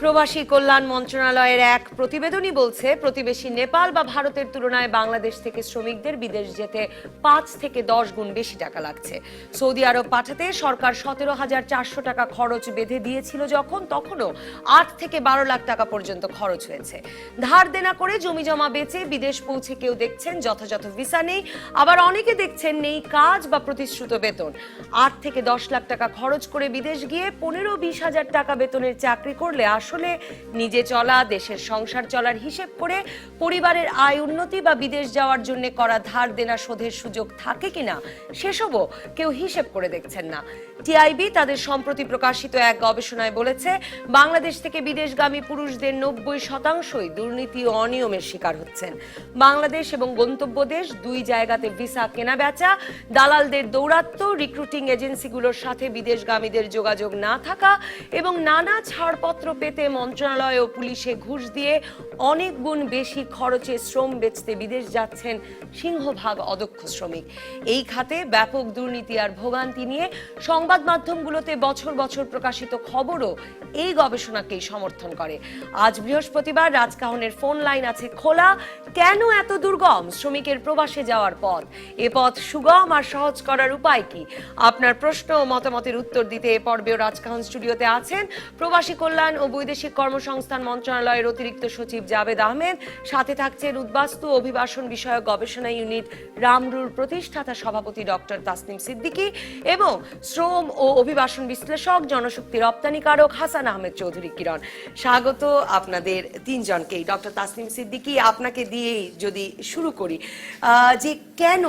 প্রবাসী কল্যাণ মন্ত্রণালয়ের এক প্রতিবেদনই বলছে প্রতিবেশী নেপাল বা ভারতের তুলনায় বাংলাদেশ থেকে শ্রমিকদের বিদেশ যেতে ৫ থেকে ১০ গুণ বেশি টাকা লাগছে। সৌদি আরব পাঠাতে সরকার ১৭,৪০০ টাকা খরচ বেঁধে দিয়েছিল তখনও ৮ থেকে ১২ লাখ টাকা পর্যন্ত খরচ হয়েছে। ধার দেনা করে জমি জমা বেচে বিদেশ পৌঁছে কেউ দেখছেন যথাযথ ভিসা নেই, আবার অনেকে দেখছেন নেই কাজ বা প্রতিশ্রুত বেতন। ৮ থেকে ১০ লাখ টাকা খরচ করে বিদেশ গিয়ে ১৫-২০ হাজার টাকা বেতনের চাকরি করলে আসলে নিজে চলা, দেশের সংসার চলার হিসেব করে পরিবারের আয় উন্নতি বা বিদেশ যাওয়ার জন্য করা ধার দেনা শোধের সুযোগ থাকে কিনা সেসবও কেউ হিসেব করে দেখছেন না। টিআইবি তাদের সম্প্রতি প্রকাশিত এক গবেষণায় বলেছে বাংলাদেশ থেকে বিদেশগামী পুরুষদের ৯০% দুর্নীতি ও অনিয়মের শিকার হচ্ছেন। বাংলাদেশ এবং গন্তব্য দেশ দুই জায়গাতে ভিসা কেনা বেচা, দালালদের দৌরাত্ম্য, রিক্রুটিং এজেন্সিগুলোর সাথে বিদেশগামীদের যোগাযোগ না থাকা এবং নানা ছাড়পত্র পেতে মন্ত্রণালয় ও পুলিশে ঘুষ দিয়ে অনেক গুণ বেশি খরচে শ্রম বেচতে বিদেশ যাচ্ছেন সিংহভাগ অদক্ষ শ্রমিক। এই খাতে ব্যাপক দুর্নীতি আর ভোগান্তি নিয়ে সংবাদ মাধ্যমগুলোতে বছর বছর প্রকাশিত খবরও এই গবেষণাকেই সমর্থন করে। আজ বৃহস্পতিবার রাজকাহনের ফোন লাইন আছে খোলা। কেন এত দুর্গম শ্রমিকের প্রবাসে যাওয়ার পথ? এ পথ সুগম আর সহজ করার উপায় কি? আপনার প্রশ্ন ও মতামতের উত্তর দিতে এ পর্বেও রাজকাহন স্টুডিওতে আছেন প্রবাসী কল্যাণ ও বৈদেশিক কর্মসংস্থান মন্ত্রণালয়ের অতিরিক্ত সচিব জাবেদ আহমেদ, সাথে থাকছেন উদ্বাস্তু অভিবাসন বিষয়ক গবেষণা ইউনিট রামরুর প্রতিষ্ঠাতা সভাপতি ডক্টর তাসনিম সিদ্দিকী এবং শ্রম ও অভিবাসন বিশ্লেষক, জনশক্তি রপ্তানিকারক হাসান আহমেদ চৌধুরী কিরণ। স্বাগত আপনাদের তিনজনকেই। ডক্টর তাসনিম সিদ্দিকী, আপনাকে দিয়েই যদি শুরু করি, যে কেন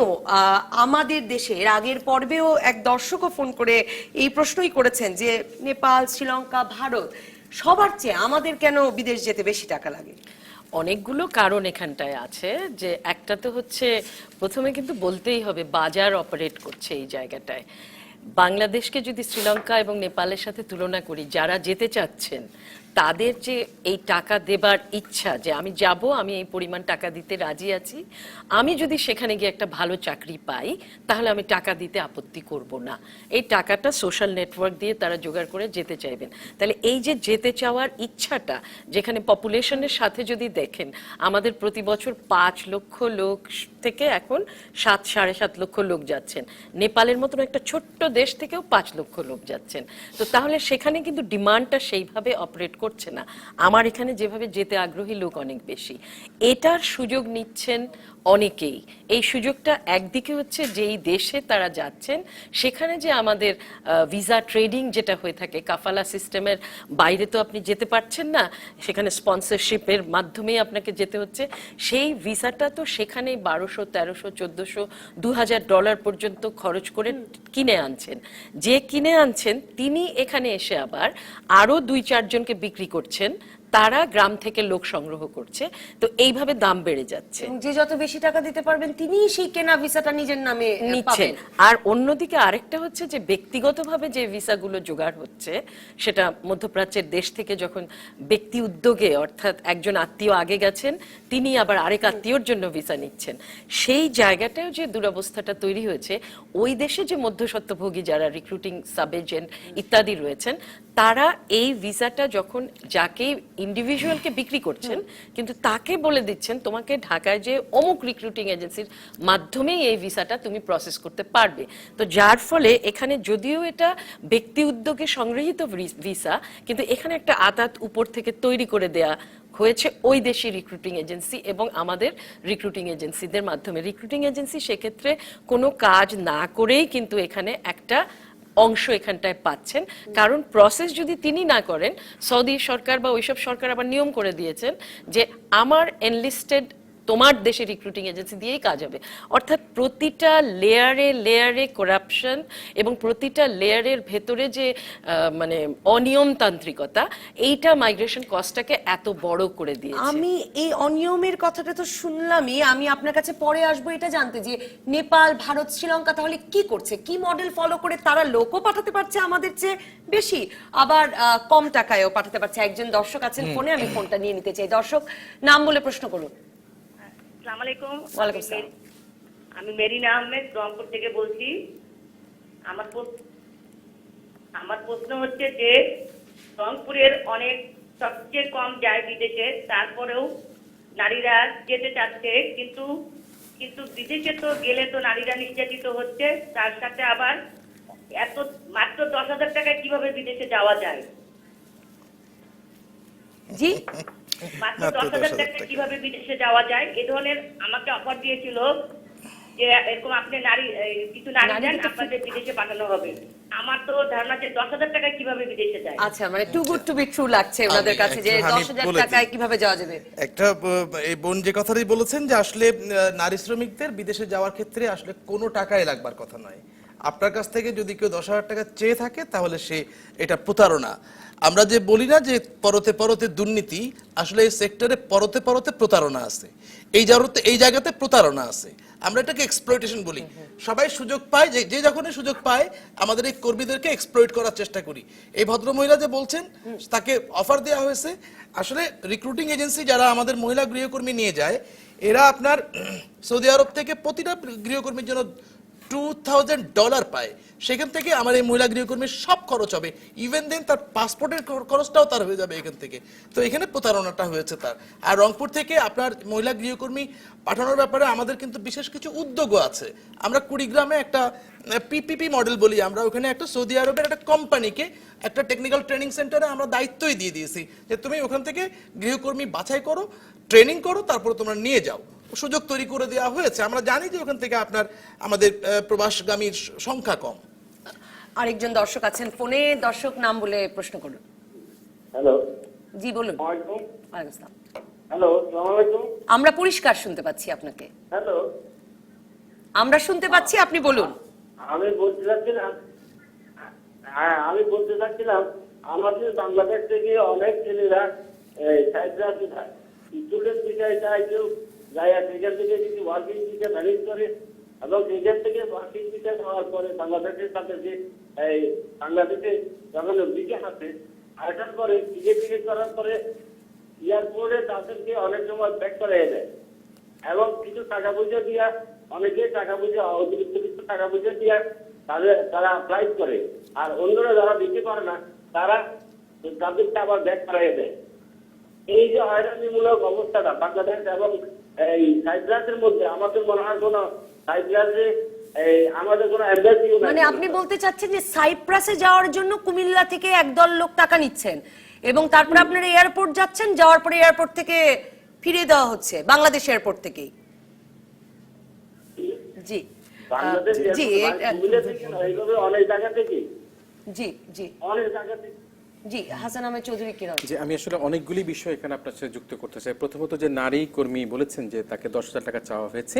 আমাদের দেশের আগের পর্বেও এক দর্শকও ফোন করে এই প্রশ্নই করেছেন যে নেপাল, শ্রীলঙ্কা, ভারত সবার চেয়ে আমাদের কেন বিদেশ যেতে বেশি টাকা লাগে? অনেকগুলো কারণ এখানটায় আছে। যে একটা তো হচ্ছে, প্রথমে কিন্তু বলতেই হবে বাজার অপারেট করছে এই জায়গাটায়। বাংলাদেশকে যদি শ্রীলঙ্কা এবং নেপালের সাথে তুলনা করি, যারা যেতে চাচ্ছেন তাদের যে এই টাকা দেবার ইচ্ছা, যে আমি যাব, আমি এই পরিমাণ টাকা দিতে রাজি আছি, আমি যদি সেখানে গিয়ে একটা ভালো চাকরি পাই তাহলে আমি টাকা দিতে আপত্তি করব না, এই টাকাটা সোশ্যাল নেটওয়ার্ক দিয়ে তারা জোগাড় করে যেতে চাইবেন। তাহলে এই যে যেতে চাওয়ার ইচ্ছাটা, যেখানে পপুলেশনের সাথে যদি দেখেন আমাদের প্রতি বছর ৫ লক্ষ লোক থেকে এখন ৭-৭.৫ লক্ষ লোক যাচ্ছেন, নেপালের মতন একটা ছোট্ট দেশ থেকেও ৫ লক্ষ লোক যাচ্ছেন। তো তাহলে সেখানে কিন্তু ডিমান্ডটা সেইভাবে অপারেট করছে না। আমার এখানে যেভাবে যেতে আগ্রহী লোক অনেক বেশি, এটার সুযোগ নিচ্ছেন অনেকেই। এই সুযোগটা একদিকে হচ্ছে যেই দেশে তারা যাচ্ছেন সেখানে যে আমাদের ভিসা ট্রেডিং যেটা হয়ে থাকে, কাফালা সিস্টেমের বাইরে তো আপনি যেতে পারছেন না, সেখানে স্পন্সরশিপের মাধ্যমেই আপনাকে যেতে হচ্ছে। সেই ভিসাটা তো সেখানেই ১২০০, ১৩০০, ১৪০০, $২,০০০ পর্যন্ত খরচ করে কিনে আনছেন। যে কিনে আনছেন তিনি এখানে এসে আবার আরো ২-৪ জনকে বিক্রি করছেন, তারা গ্রাম থেকে লোক সংগ্রহ করছে। তো এইভাবে দাম বেড়ে যাচ্ছে। যে যত বেশি টাকা দিতে পারবেন তিনি সেই কেনা ভিসাটা নিজের নামে নিচ্ছেন। আর অন্যদিকে আরেকটা হচ্ছে যে ব্যক্তিগতভাবে যে ভিসাগুলো জোগাড় হচ্ছে, সেটা মধ্যপ্রাচ্যের দেশ থেকে যখন ব্যক্তি উদ্যোগে, অর্থাৎ একজন আত্মীয় আগে গেছেন তিনি আবার আরেক আত্মীয়র জন্য ভিসা নিচ্ছেন, সেই জায়গাটাও যে দুরবস্থাটা তৈরি হয়েছে। ওই দেশে যে মধ্যস্বত্বভোগী যারা রিক্রুটিং সাব এজেন্ট ইত্যাদি রয়েছেন, তারা এই ভিসাটা যখন যাকে ইন্ডিভিজুয়ালকে বিক্রি করছেন, কিন্তু তাকে বলে দিচ্ছেন তোমাকে ঢাকায় যে অমুক রিক্রুটিং এজেন্সির মাধ্যমেই এই ভিসাটা তুমি প্রসেস করতে পারবে। তো যার ফলে এখানে যদিও এটা ব্যক্তি উদ্যোগে সংগৃহীত ভিসা, কিন্তু এখানে একটা আতাত উপর থেকে তৈরি করে দেয়া হয়েছে ওই দেশি রিক্রুটিং এজেন্সি এবং আমাদের রিক্রুটিং এজেন্সিদের মাধ্যমে। রিক্রুটিং এজেন্সি সেক্ষেত্রে কোনো কাজ না করেই কিন্তু এখানে একটা অংশ এখানটায় পাচ্ছেন। কারণ প্রসেস যদি তিনি না করেন, সৌদি সরকার বা ওইসব সরকার আবার নিয়ম করে দিয়েছেন যে আমার এনলিস্টেড তোমার দেশে রিক্রুটিং এজেন্সি দিয়েই কাজ হবে। অর্থাৎ প্রতিটা লেয়ারে লেয়ারে করাপশন এবং প্রতিটা লেয়ারের ভেতরে যে মানে অনিয়মতান্ত্রিকতা, এইটা মাইগ্রেশন কস্টটাকে এত বড় করে দিয়েছে। আমি এই অনিয়মের কথাটা তো শুনলামই, আমি আপনার কাছে পরে আসবো এটা জানতে যে নেপাল, ভারত, শ্রীলঙ্কা তাহলে কি করছে, কি মডেল ফলো করে তারা লোকও পাঠাতে পারছে আমাদের চেয়ে বেশি, আবার কম টাকায়ও পাঠাতে পারছে। একজন দর্শক আছেন ফোনে, আমি ফোনটা নিয়ে নিতে চাই। দর্শক, নাম বলে প্রশ্ন করুন। আসসালামু আলাইকুম। ওয়ালাইকুম আসসালাম। আমি মেরিনা আহমেদ রংপুর থেকে বলছি। আমার প্রশ্ন হচ্ছে যে রংপুরের অনেক সবচেয়ে কম যায় বিদেশে, তারপরেও নারীরা যেতে চাচ্ছে, কিন্তু কিন্তু বিদেশে তো গেলে তো নারীরা নির্যাতিত হচ্ছে, তার সাথে আবার এত মাত্র 10,000 টাকায় কিভাবে বিদেশে যাওয়া যায়? জি, মাত্র মাত্র 10,000 10,000 টাকা কিভাবে বিদেশে যাওয়া যায়? এ ধরনের আমাকে অফার দিয়েছিল যে এরকম আপনি কিছু নারী দেন, নারীদেরকে আপনাদের বিদেশে পাঠানো হবে। আমার তো ধারণা যে 10,000 টাকায় কিভাবে বিদেশে যায়। আচ্ছা, মানে too good to be true লাগছে ওনাদের কাছে যে একটু আমি 10,000 বলে টাকায় দিই। কিভাবে যাওয়া যাবে। একটা এই বোন যে কথাটাই বলেছেন যে আসলে নারী শ্রমিকদের বিদেশে যাওয়ার ক্ষেত্রে আসলে কোনো টাকাই লাগবার কথা নয়। আপনার কাছ থেকে যদি কেউ 10,000 টাকা চেয়ে থাকে তাহলে সে এটা প্রতারণা। আমরা যে বলি না যে পরতে পরতে দুর্নীতি, আসলে এই সেক্টরে পরতে পরতে প্রতারণা আছে, এই জায়গাতে প্রতারণা আছে। আমরা এটাকে এক্সপ্লয়টেশন বলি। সবাই সুযোগ পায়, যে যখনই সুযোগ পায় আমাদের এই কর্মীদেরকে এক্সপ্লয়েট করার চেষ্টা করি। এই ভদ্রমহিলা যে বলছেন তাকে অফার দেওয়া হয়েছে, আসলে রিক্রুটিং এজেন্সি যারা আমাদের মহিলা গৃহকর্মী নিয়ে যায়, এরা আপনার সৌদি আরব থেকে প্রতিটা গৃহকর্মীর জন্য $2,000 পায়। সেখান থেকে আমার এই মহিলা গৃহকর্মীর সব খরচ হবে, ইভেন দেন তার পাসপোর্টের খরচটাও তার হয়ে যাবে এখান থেকে। তো এখানে প্রতারণাটা হয়েছে তার। আর রংপুর থেকে আপনার মহিলা গৃহকর্মী পাঠানোর ব্যাপারে আমাদের কিন্তু বিশেষ কিছু উদ্যোগও আছে। আমরা কুড়িগ্রামে একটা পিপিপি মডেল বলি, আমরা ওখানে একটা সৌদি আরবের একটা কোম্পানিকে একটা টেকনিক্যাল ট্রেনিং সেন্টারে আমরা দায়িত্বই দিয়ে দিয়েছি যে তুমি ওখান থেকে গৃহকর্মী বাছাই করো, ট্রেনিং করো, তারপরে তোমরা নিয়ে যাও। সুযোগ তৈরি করে দেওয়া হয়েছে। আমরা জানি যে ওখান থেকে আমাদের প্রবাসগামীর সংখ্যা কম। আরেকজন দর্শক আছেন ফোনে, দর্শক নাম বলে প্রশ্ন করুন। হ্যালো, জি বলুন। ওয়ালাইকুম। ওয়ালাইকুম আসসালাম। হ্যালো, আসসালামু আলাইকুম। আমরা পরিষ্কার শুনতে পাচ্ছি আপনাকে। হ্যালো, আমরা শুনতে পাচ্ছি, আপনি বলুন। আমি বলতে চাচ্ছিলাম আমাদের বাংলাদেশ থেকে অনেক ছেলেরা সাইপ্রাসে যায়, স্টুডেন্ট ভিসায় যায়, কেউ যায় সেখান থেকে কিছু ওয়ার্কিং ভিসা ম্যানেজ করে, এবং সেখান থেকে ওয়ার্কিং ভিসা পাওয়ার পরে বাংলাদেশের সাথে যে বাংলাদেশে যখন ভিসা আছে আসার পরে টিকিট করার পরে এয়ারপোর্টে তাদেরকে অনেক সময় ব্যাক করে দেয়, এবং কিছু টাকা পয়সা দিয়া অনেকে টাকা পয়সা অতিরিক্ত কিছু টাকা পয়সা দিয়া তারা ফ্লাইট করে, আর অন্যরা যারা দিতে পারে না তারা তাদেরকে আবার ব্যাক করাই দেয়। এই যে হয়রানিমূলক অবস্থাটা বাংলাদেশ এবং এই সাইপ্রাসের মধ্যে, আমাদের মনে হয় কোনো সাইপ্রাসে আমাদের কোনো এম্বাসিও নাই। মানে আপনি বলতে চাচ্ছেন যে সাইপ্রাসে যাওয়ার জন্য কুমিল্লা থেকে একদল লোক টাকা নিচ্ছেন এবং তারপরে আপনারা এয়ারপোর্ট যাচ্ছেন, যাওয়ার পরে এয়ারপোর্ট থেকে ফিরিয়ে দেওয়া হচ্ছে বাংলাদেশ এয়ারপোর্ট থেকেই। জি বাংলাদেশ জি কুমিল্লা থেকে নয়, এইভাবে অনেক জায়গা থেকে, জি জি অনেক জায়গা থেকে। জি হাসান আহমেদ চৌধুরী কিরণ। যে আমি আসলে অনেকগুলি বিষয় এখানে আপনার সাথে যুক্ত করতে চাই। প্রথমত যে নারী কর্মী বলেছেন যে তাকে 10,000 টাকা চাওয়া হয়েছে,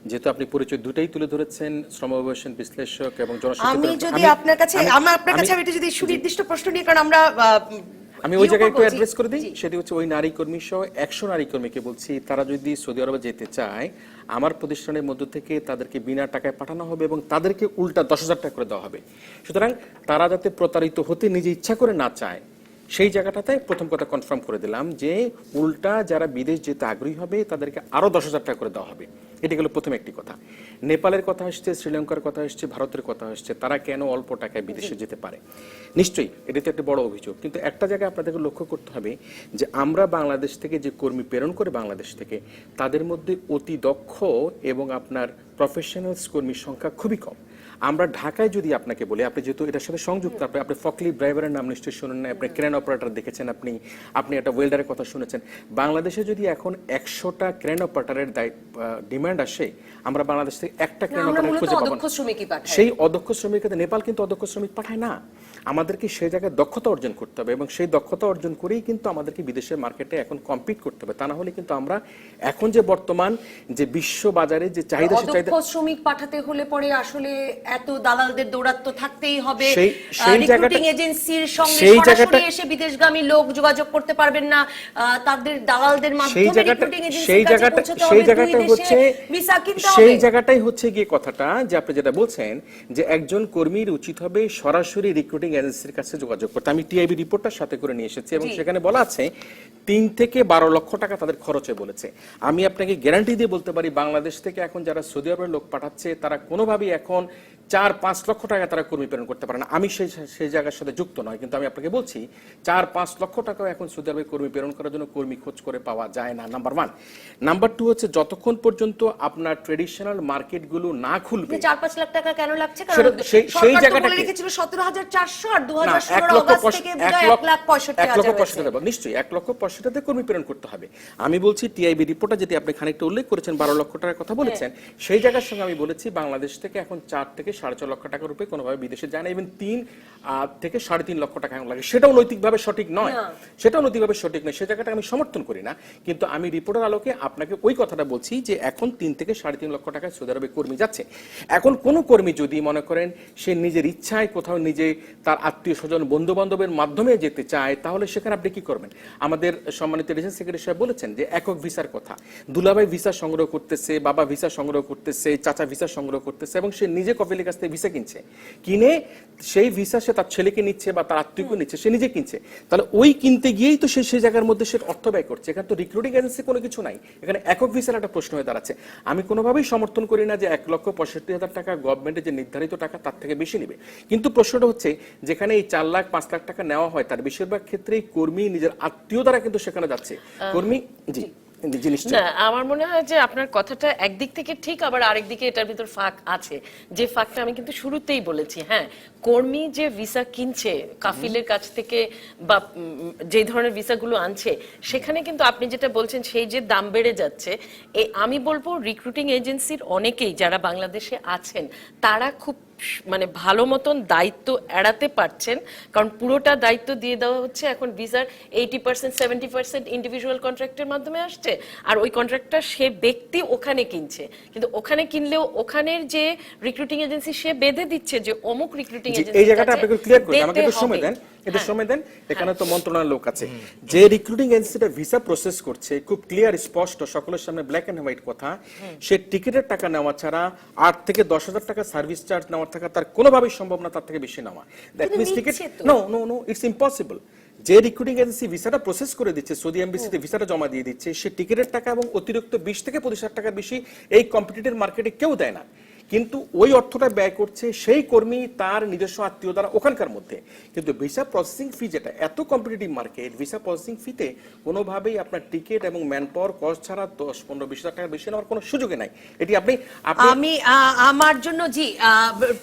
যেহেতু আপনি পরিচয় দুটাই তুলে ধরেছেন, শ্রম অভিবাসন বিশ্লেষক এবং আমি যদি আপনার কাছে এটা যদি সুনির্দিষ্ট প্রশ্ন নিয়ে, কারণ আমরা আমি ওই জায়গায় একটু জি, অ্যাড্রেস করে দিই। জি। সেটি হচ্ছে ওই নারী কর্মী সহ 100 নারী কর্মীকে বলছি, তারা যদি সৌদি আরবে যেতে চায় আমার প্রতিষ্ঠানের মধ্য থেকে তাদেরকে বিনা টাকায় পাঠানো হবে এবং তাদেরকে উল্টা 10,000 টাকা করে দেওয়া হবে। সুতরাং তারা যাতে প্রতারিত হতে নিজে ইচ্ছা করে না চায়, সেই জায়গাটাতে প্রথম কথা কনফার্ম করে দিলাম যে উল্টা যারা বিদেশ যেতে আগ্রহী হবে তাদেরকে আরো 10,000 টাকা করে দেওয়া হবে। এটি গেল প্রথম একটি কথা। নেপালের কথা আসছে, শ্রীলঙ্কার কথা আসছে, ভারতের কথা আসছে, তারা কেন অল্প টাকায় বিদেশে যেতে পারে। নিশ্চয়ই এটা তো একটা বড় অভিযোগ, কিন্তু একটা জায়গায় আপনাদেরকে লক্ষ্য করতে হবে যে আমরা বাংলাদেশ থেকে যে কর্মী প্রেরণ করে বাংলাদেশ থেকে, তাদের মধ্যে অতি দক্ষ এবং আপনার প্রফেশনালস কর্মীর সংখ্যা খুবই কম। আমরা ঢাকায় যদি আপনাকে বলি, আপনি যেহেতু এটার সাথে সংযুক্ত, আপনি ফকলি ড্রাইভারের নাম নিশ্চয়ই শুনেন না, আপনি ক্রেন অপারেটর দেখেছেন, আপনি একটা ওয়েল্ডারের কথা শুনেছেন। বাংলাদেশে যদি এখন 100টা ক্রেন অপারেটরের ডিমান্ড আসে, আমরা বাংলাদেশ থেকে একটা ক্রেন অপারেটর খুঁজে পাবো না। সেই অদক্ষ শ্রমিকদের নেপাল কিন্তু অদক্ষ শ্রমিক পাঠায় না। আমাদেরকে সেই জায়গায় দক্ষতা অর্জন করতে হবে এবং সেই দক্ষতা অর্জন করেই কিন্তু আমাদেরকে বিদেশের মার্কেটে এখন কম্পিট করতে হবে। তা না হলে কিন্তু আমরা এখন যে বর্তমান যে বিশ্ব বাজারে যে চাহিদা, সেই চাহিদা শ্রমিক পাঠাতে হলে পরে আসলে এত দালালদের দৌরাত্ম থাকতেই হবে। সেই রিক্রুটিং এজেন্সির সঙ্গে সরাসরি এসে বিদেশগামী লোক যোগাযোগ করতে পারবেন না, তাদের দালালদের মাধ্যমে রিক্রুটিং এজেন্সির কাছে পৌঁছতে হবে, দুই দেশে ভিসা কিনতে হবে। সেই জায়গাটাই হচ্ছে গিয়ে কথাটা যে আপনি যেটা বলছেন যে একজন কর্মীর উচিত হবে সরাসরি রিক্রুটিং এজেন্সির কাছে যোগাযোগ করতে। আমি টিআইবি রিপোর্টটার সাথে করে নিয়ে এসেছি এবং সেখানে বলা আছে 3 থেকে 12 লক্ষ টাকা তাদের খরচে বলেছে। আমি আপনাকে গ্যারান্টি দিয়ে বলতে পারি বাংলাদেশ থেকে এখন যারা সৌদি আরবের লোক পাঠাচ্ছে তারা কোনোভাবেই এখন 4-5 লক্ষ টাকা তারা কর্মী প্রেরণ করতে পারে না। আমি সেই জায়গার সাথে যুক্ত নয়, কিন্তু আমি আপনাকে বলছি 4-5 লক্ষ টাকাও এখন সৌদি আরবে কর্মী প্রেরণ করার জন্য কর্মী খোঁজ করে পাওয়া যায় না, নাম্বার 1। নাম্বার 2 হচ্ছে যতক্ষণ পর্যন্ত আপনার ট্রেডিশনাল মার্কেটগুলো না খুলবে। 4-5 লাখ টাকা কেন লাগছে? কারণ সেই সরকার তো জায়গাটাকে বলে রেখেছিল 17,400 আর না, 2016 অগাস্ট থেকে বোধহয় 1,65,000 1,65,000 নিশ্চয়ই 1,65,000 কর্মী প্রেরণ করতে হবে। আমি বলছি টিআইবি রিপোর্টটা যেটি আপনি খানিকটা উল্লেখ করেছেন 12 লক্ষ টাকার কথা বলেছেন, সেই জায়গার সঙ্গে আমি বলেছি বাংলাদেশ থেকে এখন 4 থেকে 4.5 লক্ষ টাকার রূপে কোনোভাবে বিদেশে যায় না, ইভেন 3 থেকে 3.5 লক্ষ টাকা এখন লাগে। সেটাও নৈতিকভাবে সঠিক নয়, সে জায়গাটা আমি সমর্থন করি না। কিন্তু আমি রিপোর্টের আলোকে আপনাকে ওই কথাটা বলছি যে এখন 3 থেকে 3.5 লক্ষ টাকা সৌদি আরবে কর্মী যাচ্ছে। এখন কোন কর্মী যদি মনে করেন সে নিজের ইচ্ছায় কোথাও নিজে তার আত্মীয় স্বজন বন্ধু বান্ধবের মাধ্যমে যেতে চায়, তাহলে সেখানে আপনি কি করবেন? আমাদের সম্মানিত রেজিডেন্ট সেক্রেটারি সাহেব বলেছেন যে একক ভিসার কথা, দুলাভাই ভিসা সংগ্রহ করতেছে, বাবা ভিসা সংগ্রহ করতেছে, চাচা ভিসা সংগ্রহ করতেছে, এবং সে নিজে কপিলের কাছ থেকে ভিসা কিনছে, কিনে সেই ভিসা সে তার ছেলেকে নিচ্ছে বা তার আত্মীয়কে নিচ্ছে, সে নিজে কিনছে। তাহলে ওই কিনতে গিয়েই তো সেই জায়গার মধ্যে সে অর্থ ব্যয় করছে। এখানে তো রিক্রুটিং এজেন্সি কোনো কিছু নাই, এখানে একক ভিসার একটা প্রশ্ন হয়ে দাঁড়াচ্ছে। আমি কোনোভাবেই সমর্থন করি না যে 1,65,000 টাকা গভর্নমেন্টের যে নির্ধারিত টাকা তার থেকে বেশি নেবে, কিন্তু প্রশ্নটা হচ্ছে যেখানে এই 4 লাখ 5 লাখ টাকা নেওয়া হয় তার বেশিরভাগ ক্ষেত্রেই কর্মী নিজের আত্মীয় দ্বারা কিন্তু সেখানে যাচ্ছে। কর্মী না, আমার মনে হয় যে আপনার কথাটা একদিক থেকে ঠিক, আবার আরেক দিকে এটার ভিতর ফাঁক আছে। যে ফাঁকটা আমি কিন্তু শুরুতেই বলেছি, হ্যাঁ, কর্মী যে ভিসা কিনছে কাফিলের কাছ থেকে বা যে ধরনের ভিসাগুলো আনছে, সেখানে কিন্তু আপনি যেটা বলছেন সেই যে দাম বেড়ে যাচ্ছে, আমি বলবো রিক্রুটিং এজেন্সির অনেকেই যারা বাংলাদেশে আছেন তারা খুব মানে ভালো মতন দায়িত্ব এড়াতে পারছেন, কারণ পুরোটা দায়িত্ব দিয়ে দেওয়া হচ্ছে এখন ভিসার 80% 70% ইন্ডিভিজুয়াল কন্ট্রাক্টের মাধ্যমে আসছে, আর ওই কন্ট্রাক্টটা সে ব্যক্তি ওখানে কিনছে, কিন্তু ওখানে কিনলেও ওখানের যে রিক্রুটিং এজেন্সি সে বেঁধে দিচ্ছে যে অমুক রিক্রুটিং এজেন্সি। এই জায়গাটা আপনাকে ক্লিয়ার করে আমাকে একটু সময় দেন, সময় দেন। এখানে তো মন্ত্রণালয়ের লোক আছে, যে রিক্রুটিং এজেন্সিটা ভিসা প্রসেস করছে, খুব ক্লিয়ার স্পষ্ট সকলের সামনে ব্ল্যাক এন্ড হোয়াইট কথা, সে টিকিটের টাকা নেওয়া ছাড়া 8 থেকে 10,000 টাকা সার্ভিস চার্জ নেওয়ার থাকা তার কোনোভাবেই সম্ভব না তার থেকে বেশি নেওয়া। That means ticket no it's impossible. যে রিক্রুটিং এজেন্সি ভিসাটা প্রসেস করে দিচ্ছে, সৌদি এমবিসিতে ভিসাটা জমা দিয়ে দিচ্ছে, সে টিকিটের টাকা এবং অতিরিক্ত 20 থেকে 25,000 টাকার বেশি এই কম্পিটিটিভ মার্কেটে কেউ দেয় না, কিন্তু ওই অর্থটা ব্যয় করছে সেই কর্মী তার নিজস্ব আত্মীয় দ্বারা ওখানকার মধ্যে। কিন্তু ভিসা প্রসেসিং ফি যেটা এত কম্পিটিটিভ মার্কেট, ভিসা প্রসেসিং ফিতে কোনোভাবেই আপনার টিকিট এবং ম্যান পাওয়ার কস্ট ছাড়া 10-15-20,000 টাকার বেশি নেওয়ার কোনো সুযোগই নাই। এটি আপনি আমি আমার জন্য জি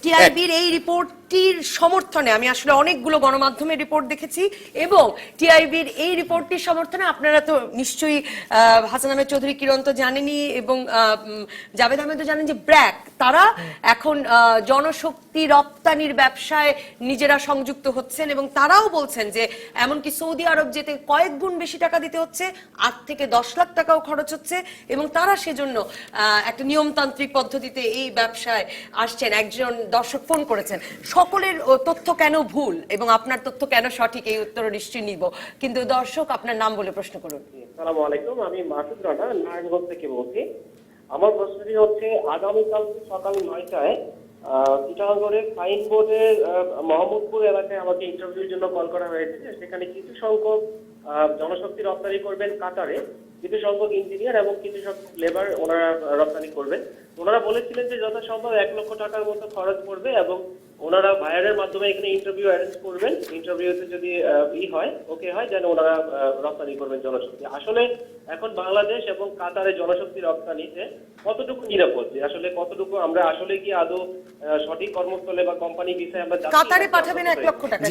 টিআইবির এই রিপোর্টটির সমর্থনে আমি আসলে অনেকগুলো গণমাধ্যমের রিপোর্ট দেখেছি, এবং টিআইবির এই রিপোর্টটির সমর্থনে আপনারা তো নিশ্চয়ই হাসান আহমেদ চৌধুরী কিরণ তো জানেনই, এবং জাভেদ আহমেদও জানেন যে ব্র্যাক তারা এখন জনশক্তি রপ্তানির ব্যবসায় নিজেরা সংযুক্ত হচ্ছেন, এবং তারাও বলছেন যে এমনকি সৌদি আরব যেতে কয়েক গুণ বেশি টাকা দিতে হচ্ছে, 8 থেকে 10 লাখ টাকাও খরচ হচ্ছে, এবং তারা সেজন্য একটা নিয়মতান্ত্রিক পদ্ধতিতে এই ব্যবসায় আসছেন। একজন দর্শক ফোন করেছেন, সকলের তথ্য কেন ভুল এবং আপনার তথ্য কেন সঠিক, এই উত্তর নিশ্চয়ই নিব, কিন্তু দর্শক আপনার নাম বলে প্রশ্ন করুন। আসসালামু আলাইকুম, আমি মাসুদ রানা নারায়ণগঞ্জ থেকে বলছি। আমার প্রশ্নটি হচ্ছে, আগামীকাল সকাল 9টায় চিটাগংয়ের ফাইন বোর্ডের মোহাম্মদপুর এলাকায় আমাকে ইন্টারভিউর জন্য কল করা হয়েছে। সেখানে কিছু সংখ্যক জনশক্তি রপ্তানি করবেন কাতারে, কিছু সংখ্যক ইঞ্জিনিয়ার এবং কিছু সংখ্যক লেবার ওনারা রপ্তানি করবেন। ওনারা বলেছিলেন যে যথাসম্ভব 1 লক্ষ টাকার মতো খরচ পড়বে, এবং ওনারা ভাইয়ারের মাধ্যমে এখানে ইন্টারভিউ অ্যারেঞ্জ করবেন। ইন্টারভিউতে যদি ওকে হয় যেন ওনারা রপ্তানি করবেন জনশক্তি। আসলে এখন বাংলাদেশ এবং কাতারে জনশক্তি রপ্তানিতে কতটুকু নিরাপদ, আসলে কতটুকু আমরা আসলে কি আদৌ সঠিক কর্মস্থলে বা কোম্পানি ভিসায় আমরা কাতারে পাঠাবেন 1 লক্ষ টাকা?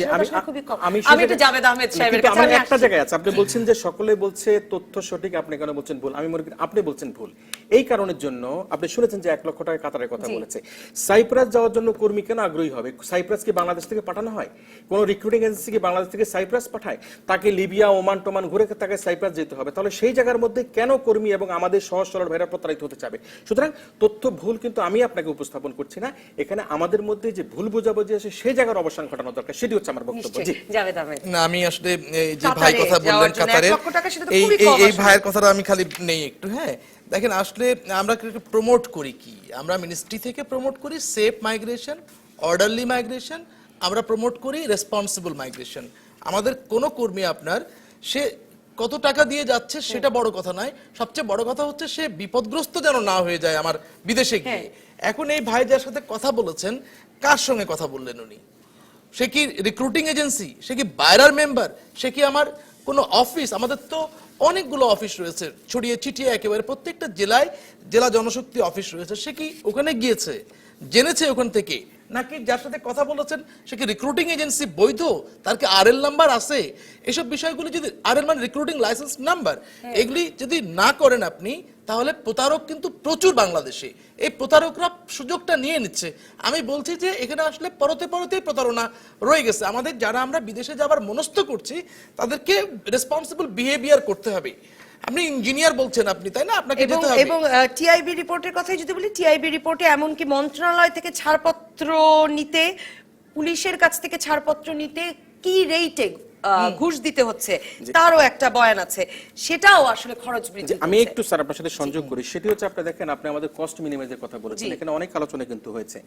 আমি একটু জাভেদ আহমেদ সাহেবের কাছে কাছে একটা জায়গায় আছে, আপনি বলছেন যে সকলে বলছে তথ্য সঠিক, আপনি কেন বলছেন ভুল? আমি মনে করি আপনি বলছেন ভুল। এই কারণের জন্য আপনি শুনেছেন যে 1 লক্ষ টাকা কাতারের কথা বলেছে। সাইপ্রাস যাওয়ার জন্য কর্মী কেন আগ্রহী হবে? সাইপ্রাস কি বাংলাদেশ থেকে পাঠানো হয়? কোন রিক্রুটিং এজেন্সি কি বাংলাদেশ থেকে সাইপ্রাস পাঠায়? তাকে লিবিয়া, ওমান টোমান ঘুরে তাকে সাইপ্রাস যেতে হবে, তাহলে সেই জায়গার মধ্যে কেন কর্মী এবং আমাদের সহজ সরল ভাইরা প্রতারিত হতে চাবে? সুতরাং তথ্য ভুল কিন্তু আমি আপনাকে উপস্থাপন করছি না, এখানে আমাদের মধ্যে যে ভুল বোঝাবুঝি আছে সেই জায়গার অবসান ঘটানো দরকার, সেটি হচ্ছে আমার বক্তব্য। জি জাভেদ আহমেদ। না, আমি আসলে যে ভাই কথা বললেন কাতারে, এই ভাইয়ের কথাটা আমি খালি নেই একটু। হ্যাঁ, দেখেন আসলে আমরা প্রমোট করি কি, আমরা মিনিস্ট্রি থেকে প্রমোট করি সেফ মাইগ্রেশন, অর্ডারলি মাইগ্রেশন, আমরা প্রমোট করি রেসপন্সিবল মাইগ্রেশন। আমাদের কোনো কর্মী আপনার সে কত টাকা দিয়ে যাচ্ছে সেটা বড় কথা নয়, সবচেয়ে বড় কথা হচ্ছে সে বিপদগ্রস্ত যেন না হয়ে যায় আমার বিদেশে গিয়ে। এখন এই ভাই যার সাথে কথা বলেছেন কার সঙ্গে কথা বললেন উনি? সে কি রিক্রুটিং এজেন্সি? সে কি বায়রার মেম্বার? সে কি আমার কোনো অফিস? আমাদের তো অনেকগুলো অফিস রয়েছে ছড়িয়ে ছিটিয়ে, একেবারে প্রত্যেকটা জেলায় জেলা জনশক্তি অফিস রয়েছে। সে কি ওখানে গিয়েছে, জেনেছে ওখান থেকে? নাকি যার সাথে কথা বলেছেন সে কি রিক্রুটিং এজেন্সি বৈধ, তার কি আরএল নাম্বার আছে? এসব বিষয়গুলো যদি, আরএল মানে রিক্রুটিং লাইসেন্স নাম্বার, এগুলি যদি না করেন আপনি, তাহলে প্রতারক কিন্তু প্রচুর বাংলাদেশে। এই প্রতারকরা সুযোগটা নিয়ে নিচ্ছে। আমি বলছি যে এখানে আসলে পরতে পরতেই প্রতারণা রয়ে গেছে। আমাদের যারা আমরা বিদেশে যাবার মনস্থ করছি তাদেরকে রেসপন্সিবল বিহেভিয়ার করতে হবে। আপনি ইঞ্জিনিয়ার বলছেন আপনি, তাই না? আপনাকে এবং যেতে হবে। এবং টিআইবি রিপোর্টের কথাই যদি বলি, টিআইবি রিপোর্টে এমনকি মন্ত্রণালয় থেকে ছাড়পত্র নিতে, পুলিশের কাছ থেকে ছাড়পত্র নিতে কি রেটে ঘুষ দিতে হচ্ছে তারও একটা বয়ান আছে। সেটাও আসলে খরচ বৃদ্ধি আমি করছে। একটু স্যার আপনার সাথে সংযোগ করি। সেটি হচ্ছে, আপনি দেখেন, আপনি আমাদের কস্ট মিনিমাইজের কথা বলেছেন, এখানে অনেক আলোচনা কিন্তু হয়েছে।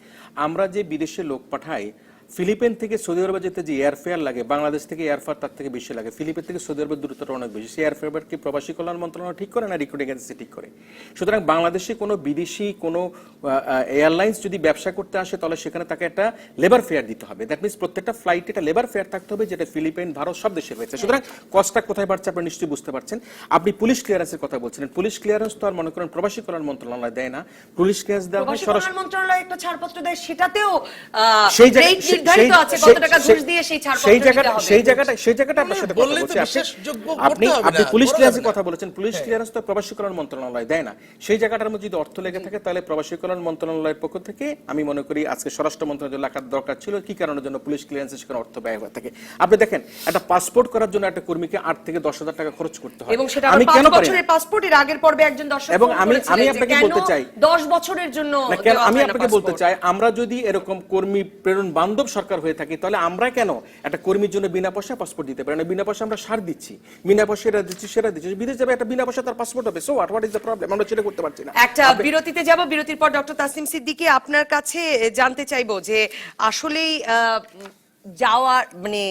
আমরা যে বিদেশে লোক পাঠাই, ফিলিপিন থেকে সৌদি আরবে যেতে যে এয়ারফেয়ার লাগে, বাংলাদেশ থেকে এয়ারফেয়ার তার থেকে বেশি লাগে। ফিলিপিন থেকে সৌদি আরবের দূরত্বটা অনেক বেশি। সেই এয়ারফেয়ার কি প্রবাসী কল্যাণ মন্ত্রণালয় ঠিক করে না রিক্রুটিং এজেন্সি ঠিক করে? সুতরাং বাংলাদেশে কোনো বিদেশি কোনো এয়ারলাইন্স যদি ব্যবসা করতে আসে, তাহলে সেখানে তাকে একটা লেবার ফেয়ার দিতে হবে। দ্যাট মিনস প্রত্যেকটা ফ্লাইটে একটা লেবার ফেয়ার থাকতে হবে, যেটা ফিলিপাইন, ভারত সব দেশে রয়েছে। সুতরাং কস্টটা কোথায় বাড়ছে আপনি নিশ্চয়ই বুঝতে পারছেন। আপনি পুলিশ ক্লিয়ারেন্সের কথা বলছিলেন। পুলিশ ক্লিয়ারেন্স তো আর মনে করেন প্রবাসী কল্যাণ মন্ত্রণালয় দেয় না। পুলিশ ক্লিয়ারেন্স দেওয়া হয় প্রবাসী সরাসরি কল্যাণ মন্ত্রণালয় একটা ছাড়পত্র দেয়, সেটাতেও সেই rate নির্ধারিত আছে কত টাকা ঘুষ দিয়ে সেই ছাড়পত্র নিতে হবে। সেই জায়গাটা আপনার সাথে কথা বললেই তো বলছি। বিশ্বাসযোগ্য আপনি করতে হবে আপনি না, পুলিশ করা ক্লিয়ারেন্সের যাবে কথা বলেছেন। পুলিশ ক্লিয়ারেন্স তো প্রবাসী কল্যাণ মন্ত্রণালয় দেয় না। সেই জায়গাটার মধ্যে যদি অর্থ লেগে থাকে, তাহলে প্রবাসী কল্যাণ মন্ত্রণালয়ের পক্ষ থেকে আমি মনে করি আজকে স্বরাষ্ট্র মন্ত্রণালয় লেখার দরকার ছিল কি কারণের জন্য পুলিশ ক্লিয়ারেন্সে সেখানে অর্থ ব্যয় হয়ে থাকে। আপনি দেখেন, একটা পাসপোর্ট করার জন্য একটা কর্মীকে 8 থেকে 10,000 টাকা খরচ করতে হয়। এবং সেটা আমি আবার কেন 5 পারি না? বছরের পাসপোর্টের আগের পর্বে একজন দর্শক এবং ফোন আমি করেছিলেন যে আপনাকে কেন বলতে চাই, 10 বছরের জন্য না কেন, দেওয়া আমি হয় না আপনাকে বলতে পাসপোর্ট? চাই, আমরা যদি এরকম কর্মী প্রেরণ বান্ধব সরকার হয়ে থাকি, তাহলে আমরা কেন একটা কর্মীর জন্য বিনা পয়সা পাসপোর্ট দিতে পারি না? বিনা পয়সা আমরা সার দিচ্ছি, বিনা পয়সা এরা দিচ্ছি, সেরা দিচ্ছি। বিদেশ যাবে, একটা বিনা পয়সা তার পাসপোর্ট হবে। So what is the problem? আমরা সেটা করতে পারছি না। একটা বিরতিতে যাব। বিরতির পর ডক্টর তাসনিম সিদ্দিকী, আপনার কাছে জানতে চাইবো যে আসলেই যাওয়ার মানে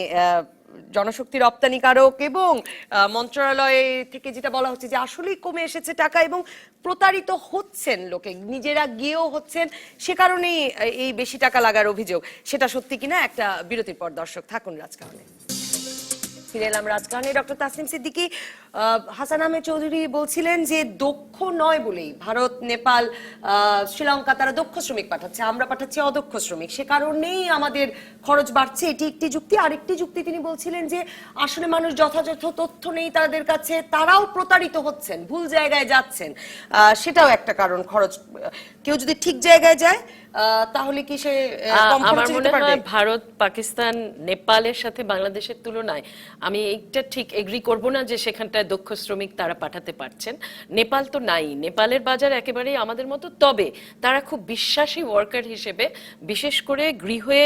জনশক্তি রপ্তানিকারক এবং মন্ত্রণালয় থেকে যেটা বলা হচ্ছে যে আসলেই কমে এসেছে টাকা এবং প্রতারিত হচ্ছেন লোকে, নিজেরা গিয়েও হচ্ছেন, সে কারণেই এই বেশি টাকা লাগার অভিযোগ, সেটা সত্যি কিনা একটা বিরতির পর দর্শক থাকুন রাজকাহনে। ফিরে এলাম রাজকাহনে। ডক্টর তাসনিম সিদ্দিকী, হাসান আহমেদ চৌধুরী বলছিলেন যে দক্ষ নয় বলেই ভারত, নেপাল, শ্রীলঙ্কা তারা দক্ষ শ্রমিক পাঠাচ্ছে, আমরা পাঠাচ্ছি অদক্ষ শ্রমিক, সে কারণেই আমাদের খরচ বাড়ছে। এটি একটি যুক্তি। আরেকটি যুক্তি তিনি বলছিলেন যে আসলে মানুষ যথাযথ তথ্য নেই তাদের কাছে, তারাও প্রতারিত হচ্ছেন, ভুল জায়গায় যাচ্ছেন, সেটাও একটা কারণ। খরচ, কেউ যদি ঠিক জায়গায় যায় তাহলে কি সে কম আমার খরচে মনে যেতে পারবে? হয় ভারত, পাকিস্তান, নেপালের সাথে বাংলাদেশের তুলনায় আমি এইটা ঠিক এগ্রি করব না যে সেখানটায় দক্ষ শ্রমিক তারা পাঠাতে পারছেন। নেপাল তো নাই, নেপালের বাজার একেবারেই আমাদের মতো। তবে তারা খুব বিশ্বাসী ওয়ার্কার হিসেবে, বিশেষ করে গৃহে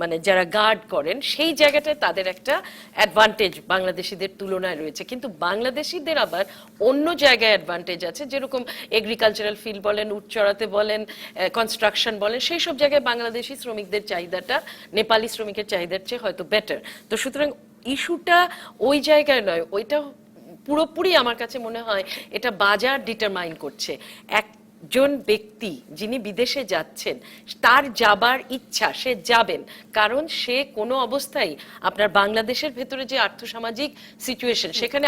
মানে যারা গার্ড করেন, সেই জায়গাটায় তাদের একটা অ্যাডভান্টেজ বাংলাদেশিদের তুলনায় রয়েছে। কিন্তু বাংলাদেশিদের আবার অন্য জায়গায় অ্যাডভান্টেজ আছে, যেরকম এগ্রিকালচারাল ফিল্ড বলেন, উট চড়াতে বলেন, কনস্ট্রাকশন বলেন, সেই সব জায়গায় বাংলাদেশি শ্রমিকদের চাহিদাটা নেপালি শ্রমিকের চাহিদার চেয়ে হয়তো বেটার। তো সুতরাং ইস্যুটা ওই জায়গায় নয়, ওইটা পুরোপুরি আমার কাছে মনে হয় এটা বাজার ডিটারমাইন করছে। একজন ব্যক্তি যিনি বিদেশে যাচ্ছেন, তার যাবার ইচ্ছা, সে যাবেন, কারণ সে কোনো অবস্থায় আপনার বাংলাদেশের ভেতরে যে আর্থসামাজিক সিচুয়েশন, সেখানে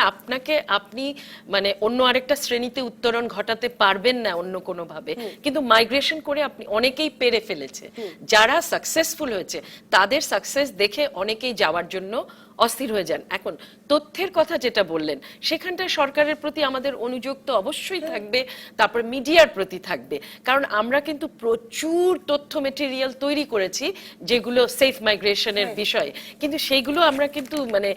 আপনি মানে অন্য আরেকটা শ্রেণীতে উত্তরণ ঘটাতে পারবেন না অন্য কোনো ভাবে। কিন্তু মাইগ্রেশন করে আপনি অনেকেই পেরে ফেলেছে, যারা সাকসেসফুল হয়েছে তাদের সাকসেস দেখে অনেকেই যাওয়ার জন্য অস্থির হয়ে যান। এখন তথ্যের কথা যেটা বললেন, সেখানটায় সরকারের প্রতি আমাদের অনুযোগ তো অবশ্যই থাকবে, তারপর মিডিয়ার প্রতি থাকবে, কারণ আমরা কিন্তু প্রচুর তথ্য মেটেরিয়াল তৈরি করেছি যেগুলো সেফ মাইগ্রেশনের বিষয়ে, কিন্তু সেইগুলো আমরা কিন্তু মানে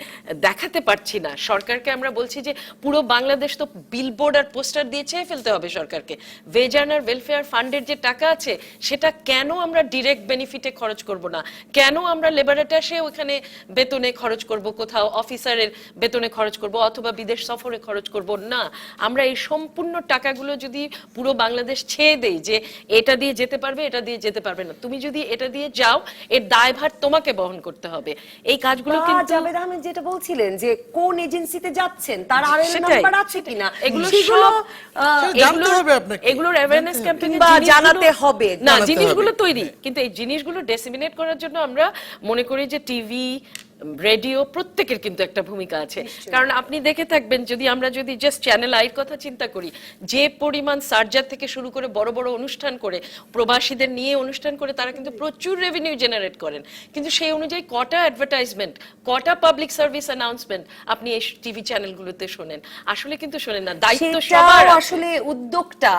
দেখাতে পারছি না সরকারকে। আমরা বলছি যে পুরো বাংলাদেশ তো বিলবোর্ড আর পোস্টার দিয়ে চেয়ে ফেলতে হবে সরকারকে। ওয়েজ আর্নার ওয়েলফেয়ার ফান্ডের যে টাকা আছে, সেটা কেন আমরা ডিরেক্ট বেনিফিটে খরচ করব না? কেন আমরা লেবার অ্যাটাশে ওখানে বেতনে খরচ করব, কোথাও অফিসারের বেতনে খরচ করব, অথবা বিদেশ সফরে খরচ করব না। আমরা এই সম্পূর্ণ টাকাগুলো যদি পুরো বাংলাদেশ ছেয়ে দেই যে এটা দিয়ে যেতে পারবে, এটা দিয়ে যেতে পারবে না, তুমি যদি এটা দিয়ে যাও এর দায়ভার তোমাকে বহন করতে হবে, এই কাজগুলো বা কিন্তু জাভেদ আহমেদ যেটা বলছিলেন যে কোন এজেন্সিতে যাচ্ছেন তার আরএল সেটাই। নাম্বার আছে কিনা এগুলো সেগুলো সব সেটা জানতে হবে আপনাকে। এগুলোর অ্যাওয়ারনেস জানতে হবে। ক্যাম্পেইন বা জানাতে হবে। না, জানাতে জিনিসগুলো হবে। তৈরি, কিন্তু এই জিনিসগুলো ডেসিমিনেট করার জন্য আমরা মনে করি যে টিভি, রেডিও প্রত্যেকের কিন্তু একটা ভূমিকা আছে। কারণ আপনি দেখে থাকবেন, আমরা যদি জাস্ট চ্যানেল আইর কথা চিন্তা করি, যে পরিমাণ সার্জার থেকে শুরু করে বড় বড় অনুষ্ঠান করে, প্রবাসীদের নিয়ে অনুষ্ঠান করে, তারা কিন্তু প্রচুর রেভিনিউ জেনারেট করেন, কিন্তু সেই অনুযায়ী কটা অ্যাডভার্টাইজমেন্ট, কটা পাবলিক সার্ভিস অ্যানাউন্সমেন্ট আপনি এই টিভি চ্যানেলগুলোতে শোনেন? আসলে কিন্তু শোনেন না। দায়িত্ব সেটাও সবার আছে। আসলে উদ্যোগটা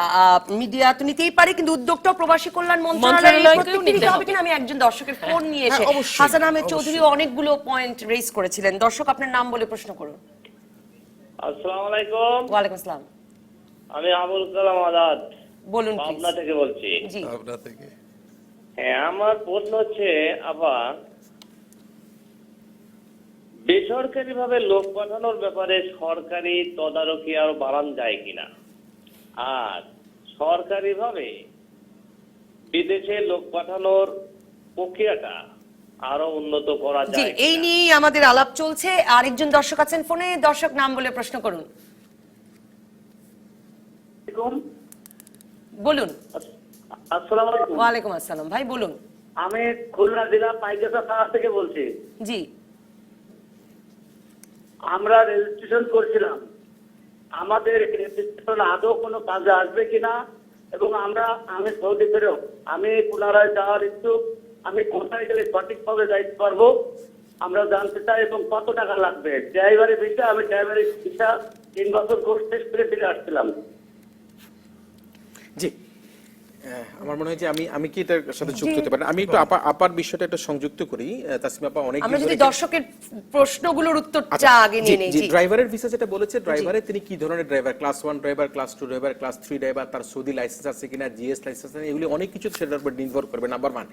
মিডিয়া তো নিতেই পারে, কিন্তু উদ্যোগটাও প্রবাসী কল্যাণ মন্ত্রণালয়কেও মন্ত্রণালয়ের নিতে নিতে হবে হবে। কিনা। আমি একজন দর্শকের ফোন নিয়ে এসে হ্যাঁ, অবশ্যই, হাসান আহমেদ অবশ্যই। চৌধুরী অনেকগুলো পয়েন্ট রেজ করেছিলেন। দর্শক, আপনার নাম বলে প্রশ্ন করুন। আসসালামু আলাইকুম, ওয়ালাইকুম আসসালাম, আমি আবুল কালাম আজাদ বলুন পাবনা প্লিজ। থেকে বলছি। জি, আপনার থেকে হ্যাঁ, আমার প্রশ্ন হচ্ছে, আবার বেসরকারি ভাবে লোক পাঠানোর ব্যাপারে সরকারি তদারকি আরো বাড়ানো যায় কিনা, আর সরকারি ভাবে বিদেশে লোক পাঠানোর প্রক্রিয়াটা আরো উন্নত করা জি, যায় এই কিনা? নিয়েই আমাদের আলাপ চলছে। আরেকজন দর্শক আছেন ফোনে। দর্শক, নাম বলে প্রশ্ন করুন, বলুন। আসসালামু আলাইকুম, ওয়ালাইকুম আসসালাম, ভাই বলুন। আমি খুলনা জেলা পাইকাসা থানা থেকে বলছি। জি, আমরা রেজিস্ট্রেশন করছিলাম, আমাদের রেজিস্ট্রেশন আদৌ কোনো কাজে আসবে কিনা, এবং আমি সৌদি ফেরত, আমি পুনরায় যাওয়ার ইচ্ছুক, আমি কোথায় গেলে সঠিকভাবে যাইতে পারবো আমরা জানতে চাই, এবং কত টাকা লাগবে। ড্রাইভারের ভিসা, আমি ড্রাইভারের ভিসা 3 বছর কোর্স শেষ করে ফিরে আসছিলাম। জি, আমার মনে হয় যে আমি কি এটার সাথে যুক্ত হতে পারি? আমি একটু আপার বিষয়টা একটু সংযুক্ত করি। তাসমিমা আপা অনেক আমরা যদি দর্শকের প্রশ্নগুলোর উত্তরটা আগে নিয়ে নেই। জি, ড্রাইভারের ভিসা যেটা বলেছে, ড্রাইভারে তিনি কি ধরনের driver, class 1 driver, class 2 driver, class 3 driver, তার সৌদি লাইসেন্স আছে কিনা, জিএস লাইসেন্স আছে, এগুলি অনেক কিছু সেটার উপর নির্ভর করবে। নাম্বার 1।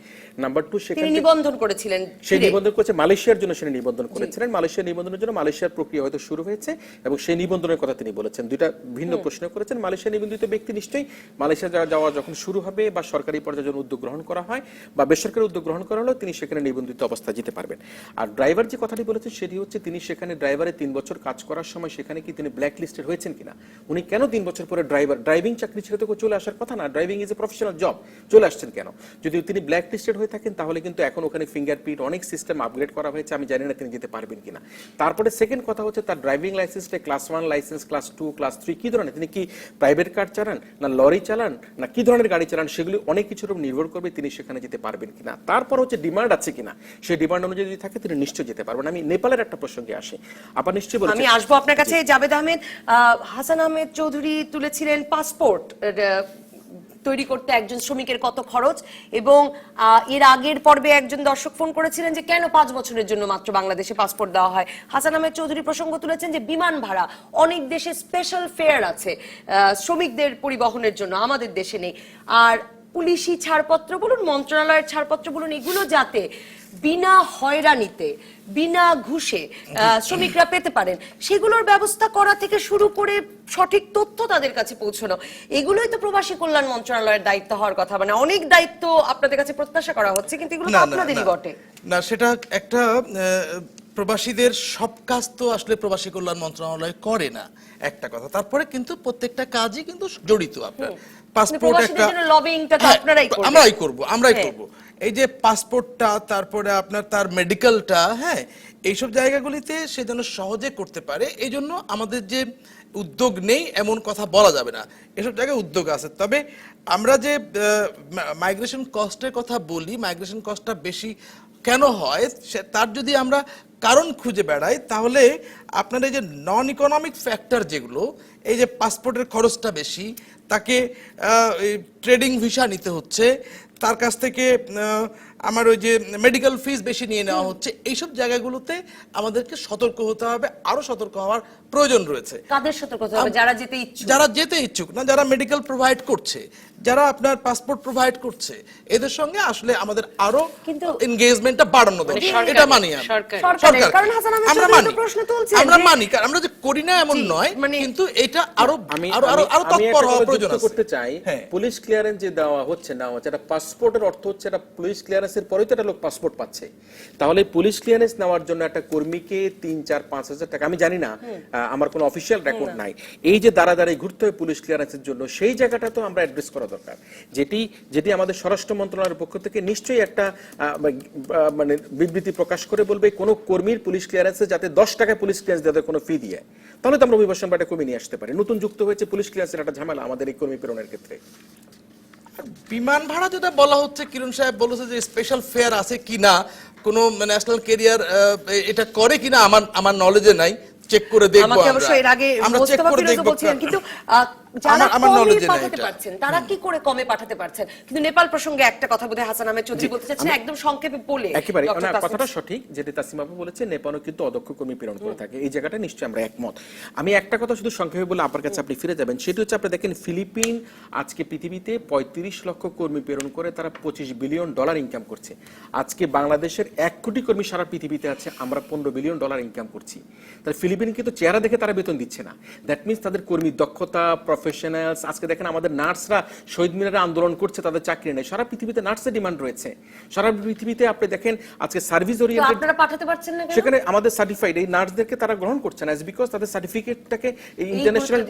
নাম্বার 2, তিনি সেখানে নিবন্ধন করেছিলেন। সেই নিবন্ধন করেছে মালয়েশিয়ার জন্য, সেটা নিবন্ধন করেছিলেন। মালয়েশিয়ার নিবন্ধনের জন্য মালয়েশিয়ার প্রক্রিয়া হয়তো শুরু হয়েছে, এবং সেই নিবন্ধনের কথা তিনি বলেছেন। দুইটা ভিন্ন প্রশ্ন করেছেন। মালয়েশিয়া নিবন্ধিত ব্যক্তি নিশ্চয়ই মালয়েশিয়া যাওয়া যখন শুরু হবে, বা সরকারি পর্যায়ে যখন উদ্যোগ গ্রহণ করা হয়, বা বেসরকারি উদ্যোগ গ্রহণ করা হলো, তিনি সেখানে নিবন্ধিত অবস্থায় যেতে পারবেন। আর ড্রাইভার যে কথাটি বলেছেন সেটি হচ্ছে, তিনি সেখানে ড্রাইভারে 3 বছর কাজ করার সময় সেখানে কি তিনি ব্ল্যাক লিস্টেড হয়েছেন কিনা। উনি কেন 3 বছর পরে ড্রাইভিং চাকরি ছেড়ে তো চলে আসার কথা না, driving is a professional job, চলে আসছেন কেন? যদি তিনি ব্ল্যাক লিস্টেড হয়ে থাকেন, তাহলে কিন্তু এখন ওখানে ফিঙ্গারপ্রিন্ট অনেক সিস্টেম আপগ্রেড করা হয়েছে, আমি জানি না তিনি যেতে পারবেন কিনা। তারপরে সেকেন্ড কথা হচ্ছে, তার ড্রাইভিং লাইসেন্সটা ক্লাস 1 লাইসেন্স, ক্লাস 2, ক্লাস 3 কি ধরনের, তিনি কি প্রাইভেট কার চালান, না লরি চালান, না কি ধরনের গাড়ি চালান, সেগুলি অনেক কিছুর উপর নির্ভর করবে তিনি সেখানে যেতে পারবেন কিনা। তারপর হচ্ছে ডিমান্ড আছে কিনা, সেই ডিমান্ড অনুযায়ী যদি থাকে তিনি নিশ্চয়ই যেতে পারবেন। আমি নেপালের একটা প্রসঙ্গে আসি, আপা নিশ্চয়ই বলেছেন। আমি আসবো আপনার কাছে। জাভেদ আহমেদ, হাসান আহমেদ চৌধুরী তুলেছিলেন পাসপোর্ট তৈরি করতে একজন শ্রমিকের কত খরচ, এবং এর আগের পর্বে একজন দর্শক ফোন করেছিলেন যে কেন 5 বছরের জন্য মাত্র বাংলাদেশে পাসপোর্ট দেওয়া হয়। হাসান আহমেদ চৌধুরী প্রসঙ্গ তুলেছেন যে বিমান ভাড়া, অনেক দেশে স্পেশাল ফেয়ার আছে শ্রমিকদের পরিবহনের জন্য, আমাদের দেশে নেই। আর পুলিশি ছাড়পত্র বলুন, মন্ত্রণালয়ের ছাড়পত্র বলুন, এগুলো যাতে বিনা হয়রানিতে, বিনা ঘুষে শ্রমিকরা পেতে পারেন, সেগুলোর ব্যবস্থা করা থেকে শুরু করে সঠিক তথ্য তাদের কাছে পৌঁছানো, এগুলোই তো প্রবাসী কল্যাণ মন্ত্রণালয়ের দায়িত্ব হওয়ার কথা। মানে অনেক দায়িত্ব আপনাদের কাছে প্রত্যাশা করা হচ্ছে, কিন্তু এগুলো তো আপনাদেরই বটে। না, সেটা একটা প্রবাসীদের সব কাজ তো আসলে প্রবাসী কল্যাণ মন্ত্রণালয় করে না, একটা কথা। তারপরে কিন্তু প্রত্যেকটা কাজই কিন্তু জড়িত আপনার পাসপোর্ট একটা লবিংটা তো আপনারাই করবেন। আমরাই করব। এই যে পাসপোর্টটা, তারপরে আপনার তার মেডিকেলটা, হ্যাঁ, এইসব জায়গাগুলিতে সে যেন সহজে করতে পারে, এই জন্য আমাদের যে উদ্যোগ নেই এমন কথা বলা যাবে না, এসব জায়গায় উদ্যোগ আছে। তবে আমরা যে মাইগ্রেশন কস্টের কথা বলি, মাইগ্রেশন কস্টটা বেশি কেন হয় তার যদি আমরা কারণ খুঁজে বেড়াই, তাহলে আপনার এই যে নন ইকোনমিক ফ্যাক্টর যেগুলো, এই যে পাসপোর্টের খরচটা বেশি, তাকে ট্রেডিং ভিসা নিতে হচ্ছে, তার কাছ থেকে আমার ওই যে মেডিকেল ফিস বেশি নিয়ে নেওয়া হচ্ছে, এইসব জায়গাগুলোতে আমাদেরকে সতর্ক হতে হবে, আরো সতর্ক হওয়ার প্রয়োজন রয়েছে। কাদের সতর্ক হতে হবে? যারা যেতে ইচ্ছুক। যারা যেতে ইচ্ছুক না, যারা মেডিকেল প্রোভাইড করছে, যারা আপনার পাসপোর্ট প্রোভাইড করছে, এদের সঙ্গে আসলে আমাদের আরো কিন্তু এনগেজমেন্টটা বাড়ানো দরকার। এটা মানি আমি। সরকারের, কারণ হাসান আহমেদ আমরা চৌধুরী মানি, তো প্রশ্ন তুলছেন আমরা যে- মানি, কারণ আমরা যে করি না এমন নয়, কিন্তু এটা আরো আমি আরো আরো আরো আমি তৎপর একটা হওয়া কথা প্রয়োজন যুক্ত আছে। করতে চাই, হ্যাঁ। পুলিশ ক্লিয়ারেন্স যে দেওয়া হচ্ছে না হচ্ছে, এটা পাসপোর্টের অর্থ হচ্ছে এটা পুলিশ ক্লিয়ারেন্সের পরেই তো একটা লোক পাসপোর্ট পাচ্ছে। তাহলে পুলিশ ক্লিয়ারেন্স নেওয়ার জন্য একটা কর্মীকে 3-4-5 হাজার টাকা, আমি জানি না, আমার কোনো অফিসিয়াল রেকর্ড নাই, এই যে দাঁড়ায় ঘুরতে হয় পুলিশ ক্লিয়ারেন্সের জন্য, সেই জায়গাটা তো আমরা অ্যাড্রেস করা দরকার। যেটি যেটি আমাদের স্বরাষ্ট্র মন্ত্রণালয়ের পক্ষ থেকে নিশ্চয়ই একটা মানে বিবৃতি প্রকাশ করে বলবে কোনো কর্মীর পুলিশ ক্লিয়ারেন্সে যাতে 10 টাকায় পুলিশ ক্লিয়ারেন্স দেওয়ার কোনো ফি দিয়ে, তাহলে তো আমরা অভিবাসন বাটা কমিয়ে নিয়ে আসতে পারি। নতুন যুক্ত হয়েছে পুলিশ ক্লিয়ারেন্সের একটা ঝামেলা আমাদের এই কর্মী প্রেরণের ক্ষেত্রে। বিমান ভাড়া যেটা বলা হচ্ছে, কিরণ সাহেব বলেছে যে স্পেশাল ফেয়ার আছে কিনা, কোনো ন্যাশনাল ক্যারিয়ার এটা করে কিনা আমার নলেজে নাই, চেক করে দেখবো আমাকে আমরা। অবশ্য এর আগে আমরা চেক মোস্তফা করে ফিরোজও দেখবো। বলছিলেন, কিন্তু যারা আমার কমে knowledge এ নাই পাঠাতে এটা। পারছেন তারা কি করে কমে পাঠাতে পারছেন? কিন্তু নেপাল প্রসঙ্গে একটা কথা বোধহয় হাসান আহমেদ চৌধুরী বলতে চাচ্ছেন, একদম সংক্ষেপে বলে। একেবারে ডক্টর না, তাসনিম। কথাটা সঠিক, যেটা তাসিম আপু বলেছে, নেপালও কিন্তু অদক্ষ কর্মী প্রেরণ করে থাকে, এই জায়গাটা নিশ্চয়ই আমরা একমত। আমি একটা কথা শুধু সংক্ষেপে বলে আপনার কাছে আপনি ফিরে যাবেন, সেটি হচ্ছে আপনি দেখেন ফিলিপিন আজকে পৃথিবীতে 35 লক্ষ কর্মী প্রেরণ করে তারা $25 বিলিয়ন ইনকাম করছে। আজকে বাংলাদেশের 1 কোটি কর্মী সারা পৃথিবীতে আছে, আমরা $15 বিলিয়ন ইনকাম করছি। তাহলে ফিলিপিন কিন্তু চেহারা দেখে তারা বেতন দিচ্ছে না, দ্যাট মিনস তাদের কর্মীর দক্ষতা, প্রফেশনালস। আজকে দেখেন আমাদের নার্সরা শহীদ মিনারে আন্দোলন করছে, তাদের চাকরি নেই। সারা পৃথিবীতে নার্সের ডিমান্ড রয়েছে, সারা পৃথিবীতে আপনি দেখেন আজকে সার্ভিস তো ওরিয়েন্টেড, আপনারা পাঠাতে পারছেন না কেন? সেখানে আমাদের সার্টিফাইড এই নার্সদেরকে তারা গ্রহণ করছে না, বিকজ তাদের সার্টিফিকেটটাকে এই ইন্টারন্যাশনাল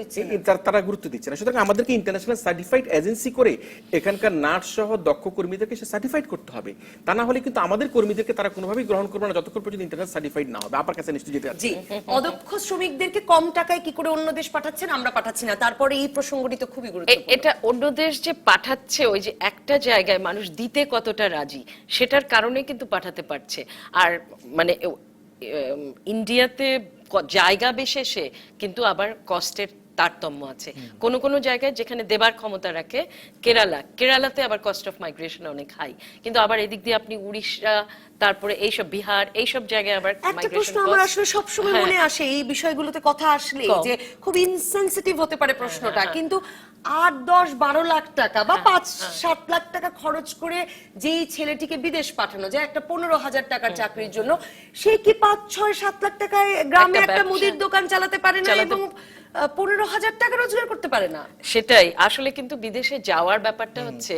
তারা গুরুত্ব দিচ্ছে না। সুতরাং আমাদেরকে ইন্টারন্যাশনাল সার্টিফাইড এজেন্সি করে এখানকার নার্স সহ দক্ষ কর্মীদেরকে সে সার্টিফাইড করতে হবে, তা না হলে কিন্তু আমাদের কর্মীদেরকে তারা কোনোভাবেই গ্রহণ করবে না যতক্ষণ পর্যন্ত ইন্টারন্যাশনাল সার্টিফাইড না হবে। আপনার কাছে নিশ্চয়ই যেতে জি, অদক্ষ শ্রমিকদেরকে কম টাকায় কি করে অন্য দেশ পাঠাচ্ছেন? আমরা পাঠাচ্ছি না। তারপরে এই প্রসঙ্গটি তো খুবই গুরুত্বপূর্ণ। এটা অন্য দেশ যে পাঠাচ্ছে, ওই যে একটা জায়গায় মানুষ দিতে কতটা রাজি, সেটার কারণে কিন্তু পাঠাতে পারছে। আর মানে ইন্ডিয়াতে জায়গা বিশেষে কিন্তু আবার কস্টের তারতম্য আছে। কোন কোন জায়গায় যেখানে দেবার ক্ষমতা রাখে, কেরালাতে আবার কস্ট অফ মাইগ্রেশন অনেক হাই, কিন্তু আবার এদিক দিয়ে আপনি উড়িষ্যা, তারপরে এইসব বিহার, এইসব জায়গায় আবার একটা প্রশ্ন আমার আসলে সবসময় মনে আসে এই বিষয়গুলোতে কথা আসলে, কম। যে খুব ইনসেনসিটিভ হতে পারে প্রশ্নটা, কিন্তু 8-10-12 লাখ টাকা বা 5-7 লাখ টাকা খরচ করে যেই ছেলেটিকে বিদেশ পাঠানো যায় একটা 15,000 টাকার চাকরির জন্য, সে কি 5-6-7 লাখ টাকায় গ্রামে একটা একটা ব্যবসা মুদির দোকান চালাতে পারে না চালাতে- এবং 15,000 টাকা রোজগার করতে পারে না? সেটাই আসলে কিন্তু বিদেশে যাওয়ার ব্যাপারটা হচ্ছে,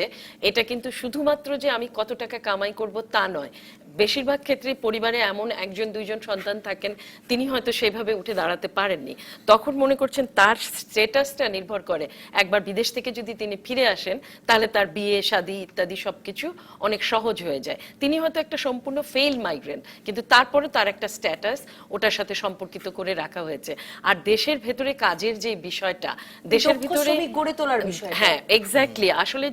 এটা কিন্তু শুধুমাত্র যে আমি কত টাকা কামাই করব তা নয়। বেশিরভাগ ক্ষেত্রে পরিবারে এমন 1-2 সন্তান থাকেন, তিনি হয়তো সেভাবে উঠে দাঁড়াতে পারেননি, তখন মনে করছেন তার স্ট্যাটাসটা নির্ভর করে একবার বিদেশ থেকে যদি তিনি ফিরে আসেন, তাহলে তার বিয়ে শাদী ইত্যাদি সবকিছু অনেক সহজ হয়ে যায়। তিনি হয়তো একটা সম্পূর্ণ ফেল মাইগ্রেন্ট, কিন্তু তারপরে তার একটা স্ট্যাটাস ওটার সাথে সম্পর্কিত করে রাখা হয়েছে। আর দেশের ভেতরে কাজের যে বিষয়টা, দেশের দক্ষ ভিতরে শ্রমিক গড়ে তোলার বিষয়। হ্যাঁ এক্স্যাক্টলি, আসলে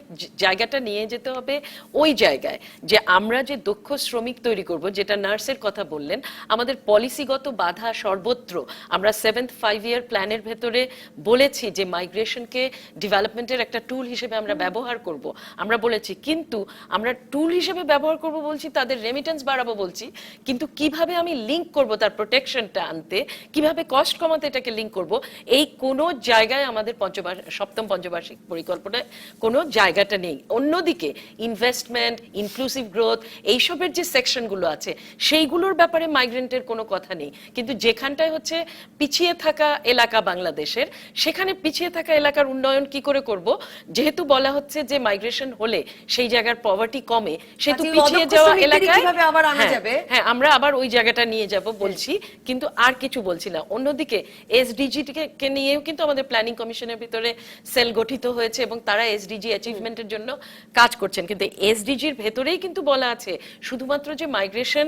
জায়গাটা নিয়ে যেতে হবে ওই জায়গায় যে আমরা যে দক্ষ শ্রমিক তৈরি করব, যেটা নার্সের কথা বললেন, আমাদের পলিসিগত বাধা সর্বত্র। আমরা 7th 5-year প্ল্যানের ভেতরে বলেছি যে মাইগ্রেশনকে ডেভেলপমেন্টের একটা টুল হিসেবে আমরা ব্যবহার করব, আমরা বলেছি, কিন্তু আমরা টুল হিসেবে ব্যবহার করব বলছি, তাদের রেমিটেন্স বাড়াবো বলছি, কিন্তু কিভাবে আমি লিংক করব তার প্রোটেকশনটা আনতে, কিভাবে কস্ট কমাতে এটাকে লিংক করব, এই কোনো জায়গায় আমাদের সপ্তম পঞ্চবার্ষিক পরিকল্পনায় কোনো জায়গাটা নেই। অন্যদিকে ইনভেস্টমেন্ট, ইনক্লুসিভ গ্রোথ, এইসবের যে সেকশনগুলো আছে সেইগুলোর ব্যাপারে মাইগ্রেন্টের কোনো কথা নেই। কিন্তু যেখানটায় হচ্ছে পিছিয়ে থাকা এলাকা বাংলাদেশের, সেখানে পিছিয়ে থাকা এলাকার উন্নয়ন কি করে করব, যেহেতু বলা হচ্ছে যে মাইগ্রেশন হলে সেই জায়গার পভার্টি কমে, সেহেতু কাজেই পিছিয়ে অদক্ষ যাওয়া শ্রমিকদেরই এলাকায় কিভাবে আবার আনা হ্যাঁ, যাবে? হ্যাঁ আমরা আবার ওই জায়গাটা নিয়ে যাব বলছি, কিন্তু আর কিছু বলছি না। অন্যদিকে এসডিজি কে নিয়েও কিন্তু আমাদের প্ল্যানিং কমিশনের ভিতরে সেল গঠিত হয়েছে এবং তারা এসডিজি অ্যাচিভমেন্টের জন্য কাজ করছেন, কিন্তু এসডিজির ভেতরেই কিন্তু বলা আছে শুধুমাত্র যে মাইগ্রেশন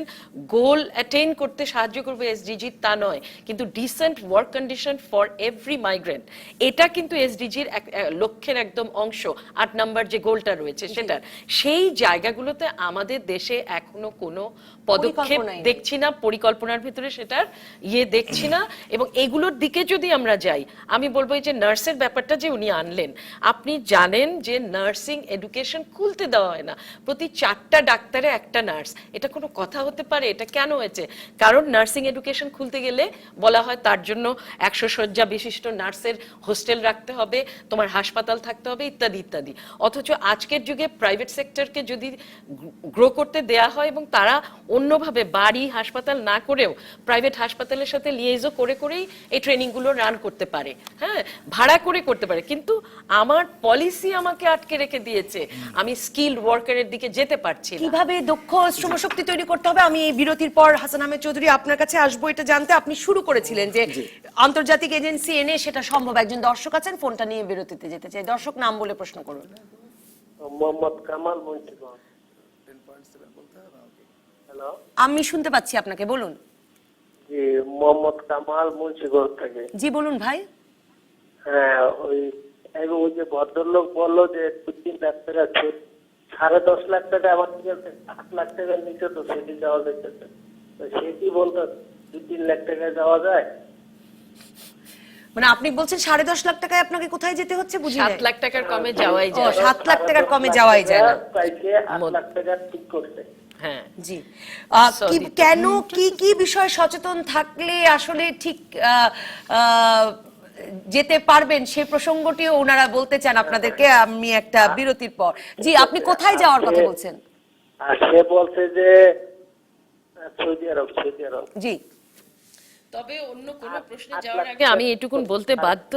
গোল অ্যাটেইন করতে সাহায্য করবে এসডিজি তা নয়, কিন্তু decent work condition for every migrant এটা কিন্তু এসডিজির লক্ষ্যের একদম অংশ। 8 নম্বর যে গোলটা রয়েছে সেটার, সেই জায়গাগুলোতে আমাদের দেশে এখনো কোনো পদক্ষেপ পরিকল্পনাই নেই। দেখছি না, পরিকল্পনার ভিতরে সেটার দেখছি না। এবং এগুলোর দিকে যদি আমরা যাই, আমি বলবো এই যে নার্সের ব্যাপারটা যে উনি আনলেন, আপনি জানেন যে নার্সিং এডুকেশন খুলতে দেওয়া হয় না, প্রতি 4টা ডাক্তারে একটা নার্স। এটা কোনো কথা হতে পারে? এটা কেন হয়েছে? কারণ নার্সিং এডুকেশন খুলতে গেলে বলা হয় তার জন্য 100 শয্যা বিশিষ্ট নার্সের হোস্টেল রাখতে হবে, তোমার হাসপাতাল থাকতে হবে, ইত্যাদি ইত্যাদি। অথচ আজকের যুগে প্রাইভেট সেক্টরকে যদি গ্রো করতে দেয়া হয় এবং তারা অন্যভাবে বাড়ি হাসপাতাল না করেও প্রাইভেট হাসপাতালের সাথে লিয়েজও করে করেই এই ট্রেনিংগুলো রান করতে পারে, হ্যাঁ, ভাড়া করে করতে পারে, কিন্তু আমার পলিসি আমাকে আটকে রেখে দিয়েছে, আমি স্কিলড ওয়ার্কারের দিকে যেতে পারছি না। কিভাবে দক্ষ শ্রমশক্তি তৈরি করতে হবে, আমি এই বিরতির পর হাসান আহমেদ চৌধুরী আপনার কাছে আসবো এটা জানতে। আপনি শুরু করেছিলেন যে আন্তর্জাতিক এজেন্সি এনে সেটা সম্ভব। একজন দর্শক আছেন, ফোনটা নিয়ে বিরতিতে যেতে চাই। দর্শক নাম বলে প্রশ্ন করুন। মোহাম্মদ কামাল মুন্সিগঞ্জ। হ্যালো, আমি শুনতে পাচ্ছি আপনাকে, বলুন। জি, মোহাম্মদ কামাল মুন্সিগঞ্জ থেকে। জি বলুন ভাই। হ্যাঁ, ওই যে ভদ্রলোক বললো যে 2-3 লাখ টাকা, 10.5 লাখ টাকা আমার থেকে 8 লাখ টাকার নিচে তো সেটি যাওয়া যাইতেছে, তো সে কি বলতো 2-3 লাখ টাকা যাওয়া যায়? মানে আপনি বলছেন 10.5 লাখ টাকায় আপনাকে কোথায় যেতে হচ্ছে? বুঝি 7 লাখ টাকার কমে যাওয়াই যায় না। 7 লাখ টাকার কমে যাওয়াই যায় না। চাইছে 8 লাখ টাকা ঠিক করছে। হ্যাঁ, জি, সৌদিতে। কেন কি বিষয়ে সচেতন থাকলে আসলে ঠিক যেতে পারবেন সেই প্রসঙ্গটিও ওনারা বলতে চান আপনাদেরকে। আমি একটা বিরতির পর। জি, আপনি কোথায় যাওয়ার কথা বলছেন? আর সে বলছে যে সৌদি আরব। জি, তবে অন্য কোনো প্রশ্নে যাওয়ার আগে আমি এটুকুন বলতে বাধ্য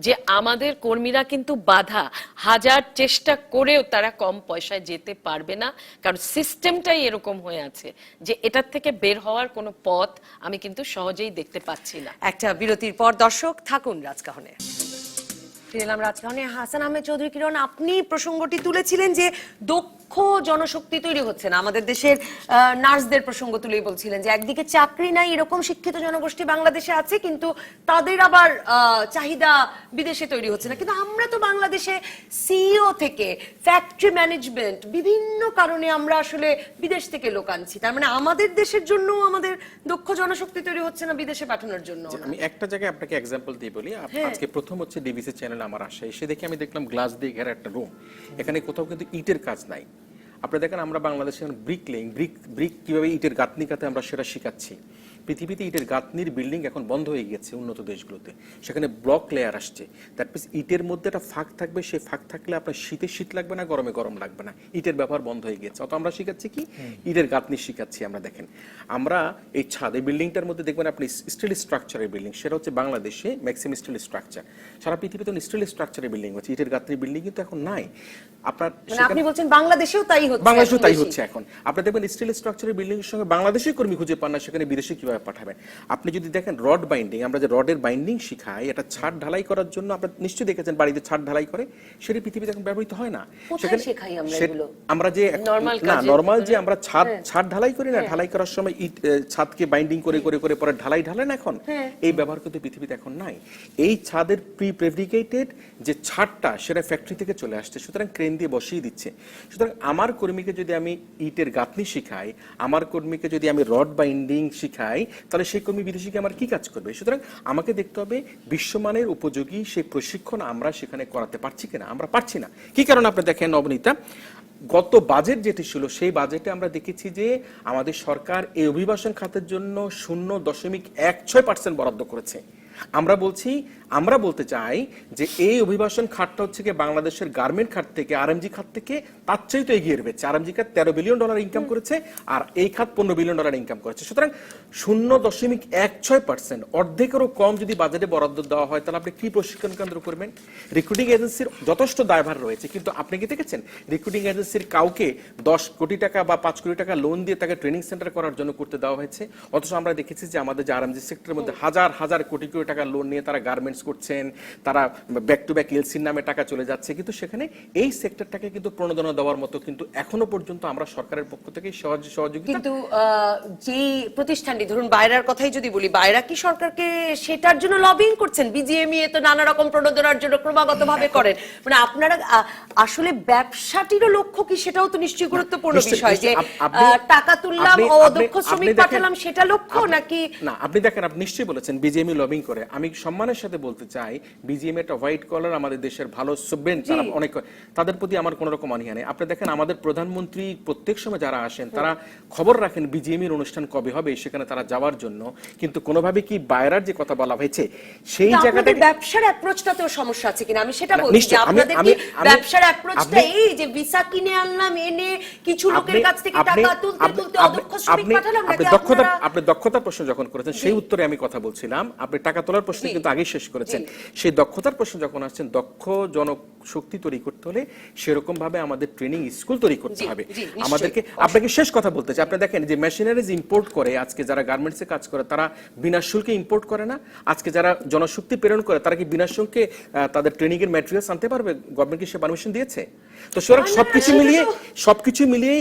যে আমাদের কর্মীরা কিন্তু বাধা, হাজার চেষ্টা করেও তারা কম পয়সায় যেতে পারবে না, কারণ সিস্টেমটাই এরকম হয়ে আছে যে এটার থেকে বের হওয়ার কোনো পথ আমি কিন্তু সহজেই দেখতে পাচ্ছি না। একটা বিরতির পর দর্শক থাকুন রাজকাহনে। ফিরলাম রাজকাহনে। হাসান আহমেদ চৌধুরী কিরণ, আপনি প্রসঙ্গটি তুলেছিলেন যে দক্ষ জনশক্তি তৈরি হচ্ছে না আমাদের দেশের। নার্সদের প্রসঙ্গ তুলেই বলছিলেন যে একদিকে চাকরি নাই এরকম শিক্ষিত জনগোষ্ঠী বাংলাদেশে আছে, কিন্তু তাদের আবার চাহিদা বিদেশে তৈরি হচ্ছে না। কিন্তু আমরা তো বাংলাদেশে সিইও থেকে ফ্যাক্টরি ম্যানেজমেন্ট বিভিন্ন কারণে আমরা আসলে বিদেশ থেকে লোক আনছি। তার মানে আমাদের দেশের জন্য আমাদের দক্ষ জনশক্তি তৈরি হচ্ছে না বিদেশে পাঠানোর জন্য। আমি একটা জায়গায় আপনাকে এক্সাম্পল দিয়ে বলি। আজকে প্রথম হচ্ছে ডিবিসি চ্যানেল আমার আসে, এসে দেখে আমি দেখলাম গ্লাস দিয়ে ঘেরা একটা রুম, এখানে কোথাও কিন্তু ইটের কাজ নাই। আপনারা দেখেন আমরা বাংলাদেশে ব্রিক কিভাবে ইটের গাঁথনি কাতে আমরা সেটা শিখাচ্ছি। পৃথিবীতে ইটের গাঁথনির বিল্ডিং এখন বন্ধ হয়ে গেছে উন্নত দেশগুলোতে, সেখানে ব্লক লেয়ার আসছে। দ্যাট মিনস ইটের মধ্যে একটা ফাঁক থাকবে, সেই ফাঁক থাকলে আপনার শীতে শীত লাগবে না, গরমে গরম লাগবে না। ইটের ব্যবহার বন্ধ হয়ে গেছে, অত আমরা শিখাচ্ছি কি ইটের গাঁথনি শিখাচ্ছি। আমরা দেখেন আমরা এই ছাদ, এই বিল্ডিংটার মধ্যে দেখবেন আপনি স্টিল স্ট্রাকচারের বিল্ডিং, সেটা হচ্ছে বাংলাদেশে ম্যাক্সিমাম স্টিল স্ট্রাকচার। সারা পৃথিবীতে স্টিল স্ট্রাকচারের বিল্ডিং হচ্ছে, ইটের গাঁথনির বিল্ডিং কিন্তু এখন নাই। আপনার আপনি বলছেন বাংলাদেশেও তাই হচ্ছে? বাংলাদেশেও তাই হচ্ছে এখন। আপনি দেখবেন স্টিল স্ট্রাকচারের বিল্ডিং এর সঙ্গে বাংলাদেশে কর্মী খুঁজে পান না, সেখানে বিদেশে কিভাবে পাঠাবেন? আপনি যদি দেখেন রড বাইন্ডিং, আমরা যে রডের বাইন্ডিং শিখাই, এটা ছাদ ঢালাই করার জন্য আপনারা নিশ্চয়ই দেখেছেন বাড়িতে ছাদ ঢালাই করে, সেটা পৃথিবীতে এখন ব্যবহৃত হয় না। কোথায় শেখাই আমরা এগুলো? আমরা যে নরমাল যে আমরা ছাদ ঢালাই করি না, ঢালাই করার সময় ইট ছাদকে বাইন্ডিং করে করে করে পরে ঢালাই ঢালেন, এখন এই ব্যবহার কিন্তু পৃথিবীতে এখন নাই। এই ছাদের প্রিফেব্রিকেটেড যে ছাদটা সেটা ফ্যাক্টরি থেকে চলে আসছে, সুতরাং ক্রেন দিয়ে বসিয়ে দিচ্ছে। সুতরাং আমার কর্মীকে যদি আমি ইটের গাঁথনি শিখাই, আমার কর্মীকে যদি আমি রড বাইন্ডিং শিখাই, তাহলে সেই কর্মী বিদেশিকে আমার কি কাজ করবে? সুতরাং আমাকে দেখতে হবে বিশ্বমানের উপযোগী সেই প্রশিক্ষণ আমরা সেখানে করাতে পারছি কিনা। আমরা পারছি না। কি কারণ আপনি দেখেন নবনীতা, গত বাজেট যেটি ছিল সেই বাজেটে আমরা দেখেছি যে আমাদের সরকার এই অভিবাসন খাতের জন্য 0.16% বরাদ্দ করেছে। আমরা বলতে চাই যে এই অভিবাসন খাতটা হচ্ছে কি বাংলাদেশের গার্মেন্ট খাত থেকে, আরএমজি খাত থেকে তার চেয়ে তো এগিয়ে রয়েছে। আরএমজি খাত $13 বিলিয়ন ইনকাম করেছে, আর এই খাত $15 বিলিয়ন ইনকাম করেছে। সুতরাং 0.16%, অর্ধেকেরও কম যদি বাজেটে বরাদ্দ দেওয়া হয়, তাহলে আপনি কি প্রশিক্ষণ কেন্দ্র করবেন? রিক্রুটিং এজেন্সির যথেষ্ট দায়ভার রয়েছে, কিন্তু আপনি কি দেখেছেন রিক্রুটিং এজেন্সির কাউকে 10 কোটি টাকা বা 5 কোটি টাকা লোন দিয়ে তাকে ট্রেনিং সেন্টার করার জন্য করতে দেওয়া হয়েছে? অথচ আমরা দেখেছি যে আমাদের যে আরএমজি সেক্টরের মধ্যে হাজার হাজার কোটি কোটি টাকা লোন নিয়ে তারা গার্মেন্টস গার্মেন্টস করছেন, তারা ব্যাক টু ব্যাক এলসির নামে টাকা চলে যাচ্ছে, কিন্তু সেখানে এই সেক্টরটাকে কিন্তু প্রণোদনা দেওয়ার মতো কিন্তু এখনো পর্যন্ত আমরা সরকারের পক্ষ থেকে সহযোগিতা কিন্তু যে প্রতিষ্ঠানটি ধরুন বায়রার কথাই যদি বলি, বায়রা কি সরকারকে সেটার জন্য লবিং করছেন? বিজিএমইএ তো নানা রকম প্রণোদনার জন্য ক্রমাগত ভাবে করেন, মানে আপনারা আসলে ব্যবসাটিরও লক্ষ্য কি সেটাও তো নিশ্চয়ই গুরুত্বপূর্ণ বিষয়, যে টাকা তুললাম ও অদক্ষ শ্রমিক পাঠালাম সেটা লক্ষ্য নাকি? না, আপনি দেখেন, আপনি নিশ্চয়ই বলেছেন বিজিএমই লবিং করে। আমি সম্মানের সাথে বলতে চাই বিজিএম একটা হোয়াইট কলার, আমাদের দেশের ভালো স্টুডেন্ট, তারা অনেক, তাদের প্রতি আমার কোনো রকম অনীহা নেই। আপনি দেখেন আমাদের প্রধানমন্ত্রী প্রত্যেক সময় যারা আসেন তারা খবর রাখেন বিজিএমির অনুষ্ঠান কবে হবে, সেখানে তারা যাওয়ার জন্য, কিন্তু কোনোভাবে কি বায়রার যে কথা বলা হয়েছে সেই জায়গাটা ব্যবসার অ্যাপ্রোচটাতেও সমস্যা আছে কিনা আমি সেটা বলছি, যে আপনাদের কি ব্যবসার অ্যাপ্রোচটা এই যে ভিসা কিনে আনলাম, এনে কিছু লোকের কাছ থেকে টাকা তুলতে তুলতে অদক্ষ শ্রমিক পাঠালাম, নাকি আপনি দক্ষতার প্রশ্ন যখন করেছেন সেই উত্তরে আমি কথা বলছিলাম, আপনি টাকা তোলার প্রশ্ন কিন্তু আগে শেষ করেছেন। সেই দক্ষতার প্রশ্ন যখন আসছেন, দক্ষ জনশক্তি তৈরি করতে হলে সেরকম ভাবে আমাদের ট্রেনিং স্কুল তৈরি করতে হবে আমাদেরকে। আপনাকে শেষ কথা বলতে চাই, আপনি দেখেন যে মেশিনারিজ ইম্পোর্ট করে আজকে যারা গার্মেন্টসে কাজ করে তারা বিনা শুল্কে ইম্পোর্ট করে না, আজকে যারা জনশক্তি প্রেরণ করে তারা কি বিনা শুল্কে তাদের ট্রেনিং এর ম্যাটেরিয়ালস আনতে পারবে? গভর্নমেন্ট কি সে পারমিশন দিয়েছে? তো সুতরাং সবকিছু মিলিয়ে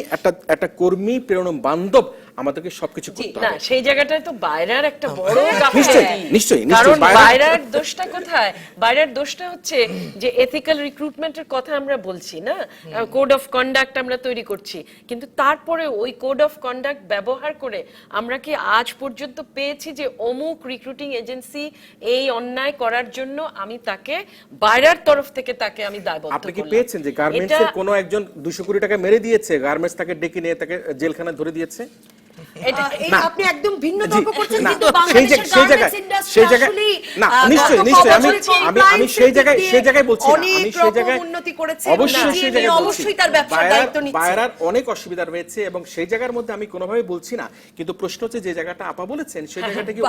একটা কর্মী প্রেরণ বান্ধব আমাদেরকে সবকিছু করতে হবে। না, সেই জায়গাটায় তো বাইরের একটা বড় নিশ্চয়ই কারণ বাইরের দোষটা কোথায়? বাইরের দোষটা হচ্ছে যে এথিক্যাল রিক্রুটমেন্টের কথা আমরা বলছি না, কোড অফ কন্ডাক্ট আমরা তৈরি করছি, কিন্তু তারপরে ওই কোড অফ কন্ডাক্ট ব্যবহার করে আমরা কি আজ পর্যন্ত পেয়েছি যে অমুক রিক্রুটিং এজেন্সি এই অন্যায় করার জন্য আমি তাকে বাইরের তরফ থেকে তাকে আমি দায়বদ্ধ করলাম? আপনি কি পেয়েছেন যে গার্মেন্টস এর কোনো একজন 200 কোটি টাকা মেরে দিয়েছে, গার্মেন্টস তাকে ডেকে নিয়ে তাকে জেলখানায় ধরে দিয়েছে? আপনি একদম ভিন্ন তর্ক করছেন, কিন্তু আমি সেই জায়গায় বলছি, অবশ্যই তার ব্যবসার দায়িত্ব নিচ্ছে, বাইরের অনেক অসুবিধা রয়েছে এবং সেই জায়গার মধ্যে আমি কোনোভাবে বলছি না, কিন্তু প্রশ্ন হচ্ছে যে জায়গাটা আপা বলেছেন সেই জায়গাটা কি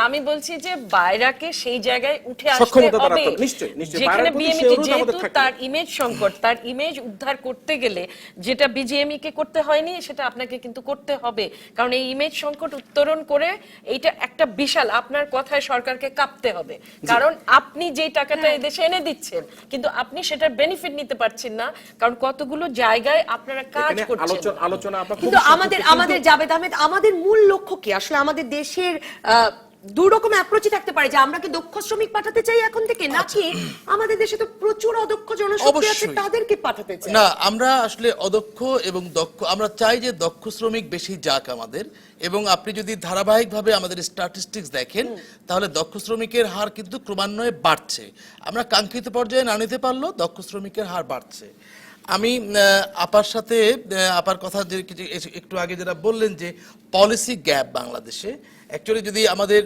আমি বলছি যে বাইরাকে সেই জায়গায় উঠে আসতে হবে, যেখানে বিএমইটি যেহেতু তার ইমেজ সংকট, তার ইমেজ উদ্ধার করতে গেলে যেটা বিজিএমই কে করতে হয়নি সেটা আপনাকে কিন্তু করতে হবে, কারণ এই ইমেজ সংকট উত্তরণ করে এইটা একটা বিশাল, আপনার কথায় সরকারকে কাঁপতে হবে, কারণ আপনি যেই টাকাটা এদেশে এনে দিচ্ছেন কিন্তু আপনি সেটার বেনিফিট নিতে পারছেন না, কারণ কতগুলো জায়গায় আপনারা কাজ করছেন। কিন্তু আমাদের জাভেদ আহমেদ, আমাদের মূল লক্ষ্য কি আসলে? আমাদের দেশের দুই রকম অ্যাপ্রোচই থাকতে পারে, যে আমরা কি দক্ষ শ্রমিক পাঠাতে চাই এখন থেকে, নাকি আমাদের দেশে তো প্রচুর অদক্ষ জনশক্তি আছে তাদেরকে পাঠাতে চাই? না, আমরা আসলে অদক্ষ এবং দক্ষ, আমরা চাই যে দক্ষ শ্রমিক বেশি যাক আমাদের, এবং আপনি যদি ধারাবাহিকভাবে আমাদের স্ট্যাটিস্টিক্স দেখেন তাহলে দক্ষ শ্রমিকের হার কিন্তু ক্রমান্বয়ে বাড়ছে। আমরা কাঙ্ক্ষিত পর্যায়ে না নিতে পারলেও দক্ষ শ্রমিকের হার বাড়ছে। আমি আপার সাথে আপার কথা যে একটু আগে যেটা বললেন যে পলিসি গ্যাপ বাংলাদেশে, অ্যাকচুয়ালি যদি আমাদের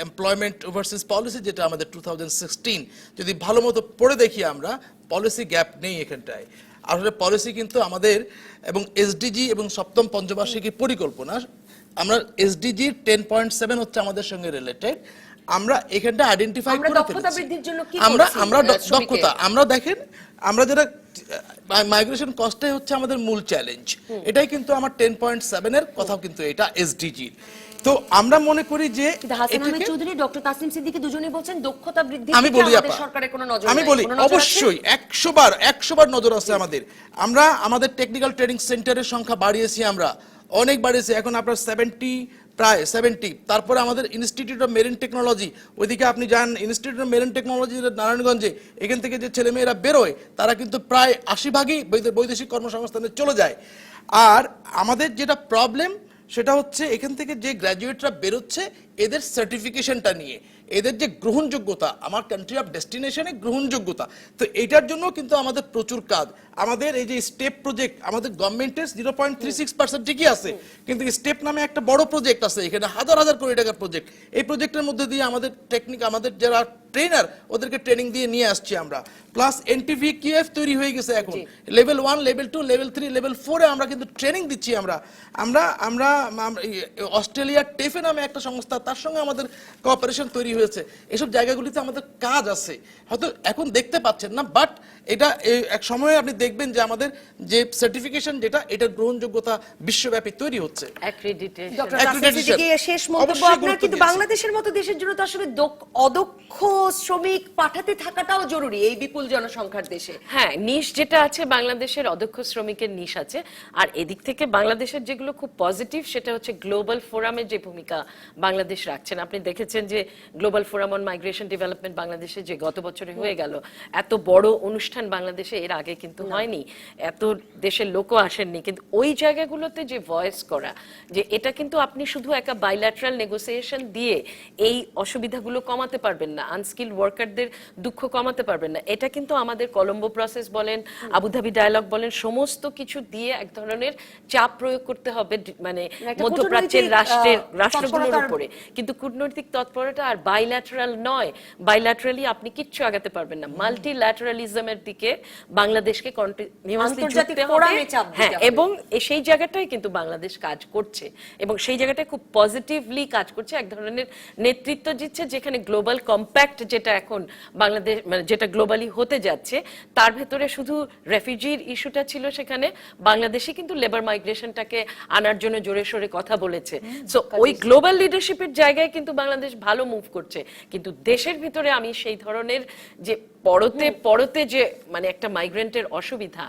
এমপ্লয়মেন্ট ওভারসিজ পলিসি যেটা আমাদের 2016 যদি ভালো মতো পড়ে দেখি আমরা, পলিসি গ্যাপ নেই এখানটায়। আসলে পলিসি কিন্তু আমাদের এবং এসডিজি এবং সপ্তম পঞ্চবার্ষিকী পরিকল্পনা, আমরা এসডিজির 10.7 হচ্ছে আমাদের সঙ্গে রিলেটেড। আমরা এখানটা আইডেন্টিফাই করে ফেলেছি। আমরা দক্ষতা, আমরা দেখেন আমরা যেটা মাইগ্রেশন কস্টে হচ্ছে আমাদের মূল চ্যালেঞ্জ, এটাই কিন্তু আমার 10.7 এর কথাও কিন্তু এটা এসডিজি। তো আমরা মনে করি যে হাসান আহমেদ চৌধুরী, ডক্টর তাসনিম সিদ্দিকী দুজনেই বলছেন দক্ষতা বৃদ্ধি, আমি বলি সরকারের কোনো নজর, আমি বলি অবশ্যই 100 বার নজর আছে আমাদের। আমরা আমাদের টেকনিক্যাল ট্রেনিং সেন্টারের সংখ্যা বাড়িয়েছি, আমরা অনেক বাড়িয়েছি, এখন আপনার প্রায় 70। তারপরে আমাদের ইনস্টিটিউট অফ মেরিন টেকনোলজি, ওইদিকে আপনি যান ইনস্টিটিউট অফ মেরিন টেকনোলজি নারায়ণগঞ্জে, এখান থেকে যে ছেলেমেয়েরা বেরোয় তারা কিন্তু প্রায় 80% বৈদেশিক কর্মসংস্থানে চলে যায়। আর আমাদের যেটা প্রবলেম সেটা হচ্ছে এখান থেকে যে গ্র্যাজুয়েটরা বেরোচ্ছে এদের সার্টিফিকেশনটা নিয়ে, এদের যে গ্রহণযোগ্যতা, আমার কান্ট্রি অফ ডেস্টিনেশনে গ্রহণযোগ্যতা, তো এইটার জন্য কিন্তু আমাদের প্রচুর কাজ। আমাদের এই যে স্টেপ প্রজেক্ট, আমাদের গভর্নমেন্টের 0.36% ঠিকই আছে, কিন্তু স্টেপ নামে একটা বড় প্রজেক্ট আছে, এখানে হাজার কোটি টাকার প্রজেক্ট। এই প্রজেক্টের মধ্যে দিয়ে আমাদের আমাদের যারা ট্রেনার ওদেরকে ট্রেনিং দিয়ে নিয়ে আসছি আমরা, প্লাস এনটিভি কিউএফ তৈরি হয়ে গেছে এখন, লেভেল 1, লেভেল 2, লেভেল 3, লেভেল 4 এ আমরা কিন্তু ট্রেনিং দিচ্ছি। আমরা অস্ট্রেলিয়ার টেফে নামে একটা সংস্থা তার সঙ্গে আমাদের কোঅপারেশন তৈরি হয়েছে। এসব জায়গাগুলিতে আমাদের কাজ আছে, হয়তো এখন দেখতে পাচ্ছেন না, বাট এটা এক সময়ে আপনি দেখবেন যে আমাদের যে সার্টিফিকেশন যেটা, এটার গ্রহণযোগ্যতা বিশ্বব্যাপী তৈরি হচ্ছে। Accreditation. Doctor Accreditation Tasnim Siddiqui, শেষ মন্তব্য অবশ্যই আপনার। গুরুত্ব কিন্তু দিয়েছে। বাংলাদেশের মতো দেশের জন্য তো আসলে অদক্ষ শ্রমিক পাঠাতে থাকাটাও জরুরি এই বিপুল জনসংখ্যার দেশে। হ্যাঁ, নিশ যেটা আছে বাংলাদেশের, অদক্ষ শ্রমিকের নিশ আছে। আর এদিক থেকে বাংলাদেশের যেগুলো খুব পজিটিভ, সেটা হচ্ছে গ্লোবাল ফোরামের যে ভূমিকা বাংলাদেশ রাখছেন। আপনি দেখেছেন যে global forum on migration development বাংলাদেশে যে গত বছরে হয়ে গেল, এত বড় অনুষ্ঠান বাংলাদেশে এর আগে কিন্তু হয়নি, এত দেশের লোকও আসেননি। কিন্তু ওই জায়গাগুলোতে যে ভয়েস করা, যে এটা কিন্তু আপনি শুধু একা বাইল্যাটারাল নেগোসিয়েশন দিয়ে এই অসুবিধাগুলো কমাতে পারবেন না, আনস্কিল্ড ওয়ার্কারদের দুঃখ কমাতে পারবেন না। এটা কিন্তু আমাদের কলম্বো প্রসেস বলেন, আবুধাবি ডায়ালগ বলেন, সমস্ত কিছু দিয়ে এক ধরনের চাপ প্রয়োগ করতে হবে মানে একটা মধ্যপ্রাচ্যের কূটনৈতিক, রাষ্ট্রগুলোর তৎপরতার- উপরে। কিন্তু কূটনৈতিক তৎপরতা আর বাইল্যাটারাল নয়, বাইল্যাটারালি আপনি কিচ্ছু আগাতে পারবেন না। মাল্টিল্যাটারালিজমের দিকে বাংলাদেশকে কন্টিনিউয়াসলি আন্তর্জাতিক ঝুঁকতে হবে। ফোরামে চাপ দিতে হ্যাঁ, হবে। এবং সেই জায়গাটাই কিন্তু বাংলাদেশ কাজ করছে, এবং সেই জায়গাটায় খুব পজিটিভলি কাজ করছে, এক ধরনের নেতৃত্ব দিচ্ছে, যেখানে গ্লোবাল কম্প্যাক্ট যেটা এখন বাংলাদেশ মানে যেটা গ্লোবালি হতে যাচ্ছে, তার ভেতরে শুধু রেফিউজির ইস্যুটা ছিল, সেখানে বাংলাদেশে কিন্তু লেবার মাইগ্রেশনটাকে আনার জন্য জোরে সোরে কথা বলেছে। সো ওই গ্লোবাল লিডারশিপের জায়গায় কিন্তু বাংলাদেশ ভালো মুভ করছে। কিন্তু দেশের ভিতরে আমি সেই ধরনের যে পরতে যে মানে একটা মাইগ্রেন্টের অসুবিধা,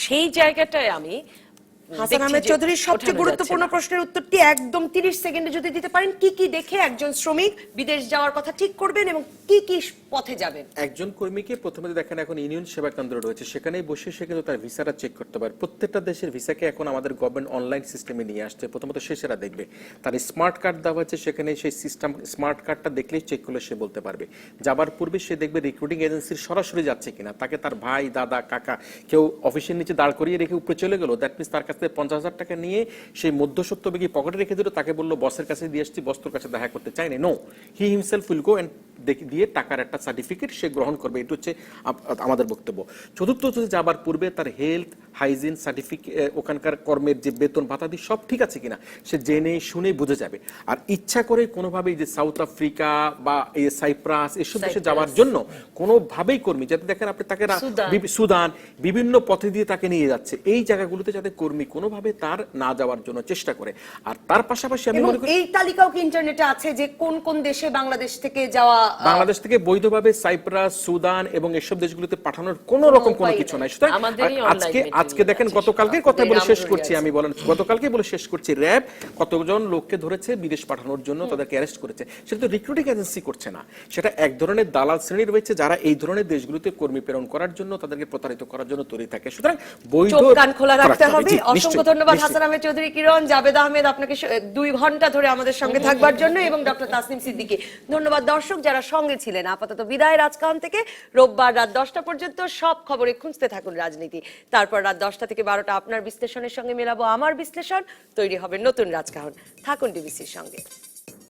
সেই জায়গাটায় আমি হাসান দেখছি আহমেদ যে চৌধুরীর সবচেয়ে ওঠানো গুরুত্বপূর্ণ যাচ্ছে না। প্রশ্নের উত্তরটি একদম 30 সেকেন্ডে যদি দিতে পারেন, কি কি দেখে একজন শ্রমিক বিদেশ যাওয়ার কথা ঠিক করবেন এবং কি কি পথে যাবেন? একজন কর্মীকে প্রথমে দেখেন এখন ইউনিয়ন সেবা কেন্দ্র রয়েছে, সেখানেই বসে সে কিন্তু তার ভিসাটা চেক করতে পারে। প্রত্যেকটা দেশের ভিসাকে এখন আমাদের গভর্নমেন্ট অনলাইন সিস্টেমে নিয়ে আসছে। প্রথমত সে সেটা দেখবে, তার স্মার্ট কার্ড দেওয়া হচ্ছে, সেখানে সেই সিস্টেম স্মার্ট কার্ডটা দেখলেই চেক করলে সে বলতে পারবে। যাবার পূর্বে সে দেখবে রিক্রুটিং এজেন্সির সরাসরি যাচ্ছে কিনা, তাকে তার ভাই দাদা কাকা কেউ অফিসের নিচে দাঁড় করিয়ে রেখে উপরে চলে গেল, দ্যাট মিনস তার কাছ থেকে 50,000 টাকা নিয়ে সেই মধ্যসত্ত্বভোগী পকেটে রেখে দিল, তাকে বললো বসের কাছে দিয়ে আসছি, বস তোর কাছে দেখা করতে চাই না। No, he himself will go and দিয়ে টাকার একটা সার্টিফিকেট সে গ্রহণ করবে। এটা হচ্ছে আমাদের বক্তব্য। চতুর্থ হচ্ছে যাবার পূর্বে তার হেলথ হাইজিন সার্টিফিকেট, ওখানকার কর্মের যে বেতন ভাতাদি সব ঠিক আছে কিনা সে জেনে শুনে বুঝে যাবে। আর ইচ্ছা করে কোনোভাবেই যে সাউথ আফ্রিকা বা এই সাইপ্রাস এসব দেশে যাওয়ার জন্য কোনোভাবেই কর্মী যাতে দেখেন আপনি তাকে সুদান বিভিন্ন পথে দিয়ে তাকে নিয়ে যাচ্ছে, এই জায়গাগুলোতে যাতে কর্মী কোনোভাবে তার না যাওয়ার জন্য চেষ্টা করে। আর তার পাশাপাশি আমি এবং মনে করি এই তালিকাও কি ইন্টারনেটে আছে যে কোন কোন দেশে বাংলাদেশ থেকে যাওয়া বাংলাদেশ থেকে বৈধভাবে সাইপ্রাস সুদান এবং এসব দেশগুলোতে পাঠানোর কোন রকম কোনো কিছু নাই। সুতরাং আমাদেরই আজকে online আজকে দেখেন material গতকালকে আছে, কথা বলে শেষ আমাদেরই করছি, আছে। আমি বলেন গতকালকে বলে শেষ করছি, র‍্যাব কতজন লোককে ধরেছে বিদেশ পাঠানোর জন্য, তাদেরকে অ্যারেস্ট করেছে। সেটা তো রিক্রুটিং এজেন্সি করছে না, সেটা এক ধরনের দালাল শ্রেণী রয়েছে যারা এই ধরনের দেশগুলোতে কর্মী প্রেরণ করার জন্য তাদেরকে প্রতারিত করার জন্য তৈরি থাকে। সুতরাং বৈধ চোখ কান খোলা রাখতে হবে। জি, অসংখ্য নিশ্চয়ই, ধন্যবাদ নিশ্চয়ই। হাসান আহমেদ চৌধুরী কিরণ, জাবেদ আহমেদ আপনাকে 2 ঘন্টা ধরে আমাদের সঙ্গে থাকবার জন্য, এবং ডক্টর তাসনিম সিদ্দিকী। ধন্যবাদ দর্শক যারা সঙ্গে ছিলেন। আপাতত বিদায় রাজকাহন থেকে। রোববার রাত 10টা পর্যন্ত সব খবরে খুঁজতে থাকুন রাজনীতি। তারপর রাত 10টা থেকে 12টা আপনার বিশ্লেষণের সঙ্গে মেলাবো আমার বিশ্লেষণ। তৈরি হবে নতুন রাজকাহন। থাকুন ডিবিসির সঙ্গে।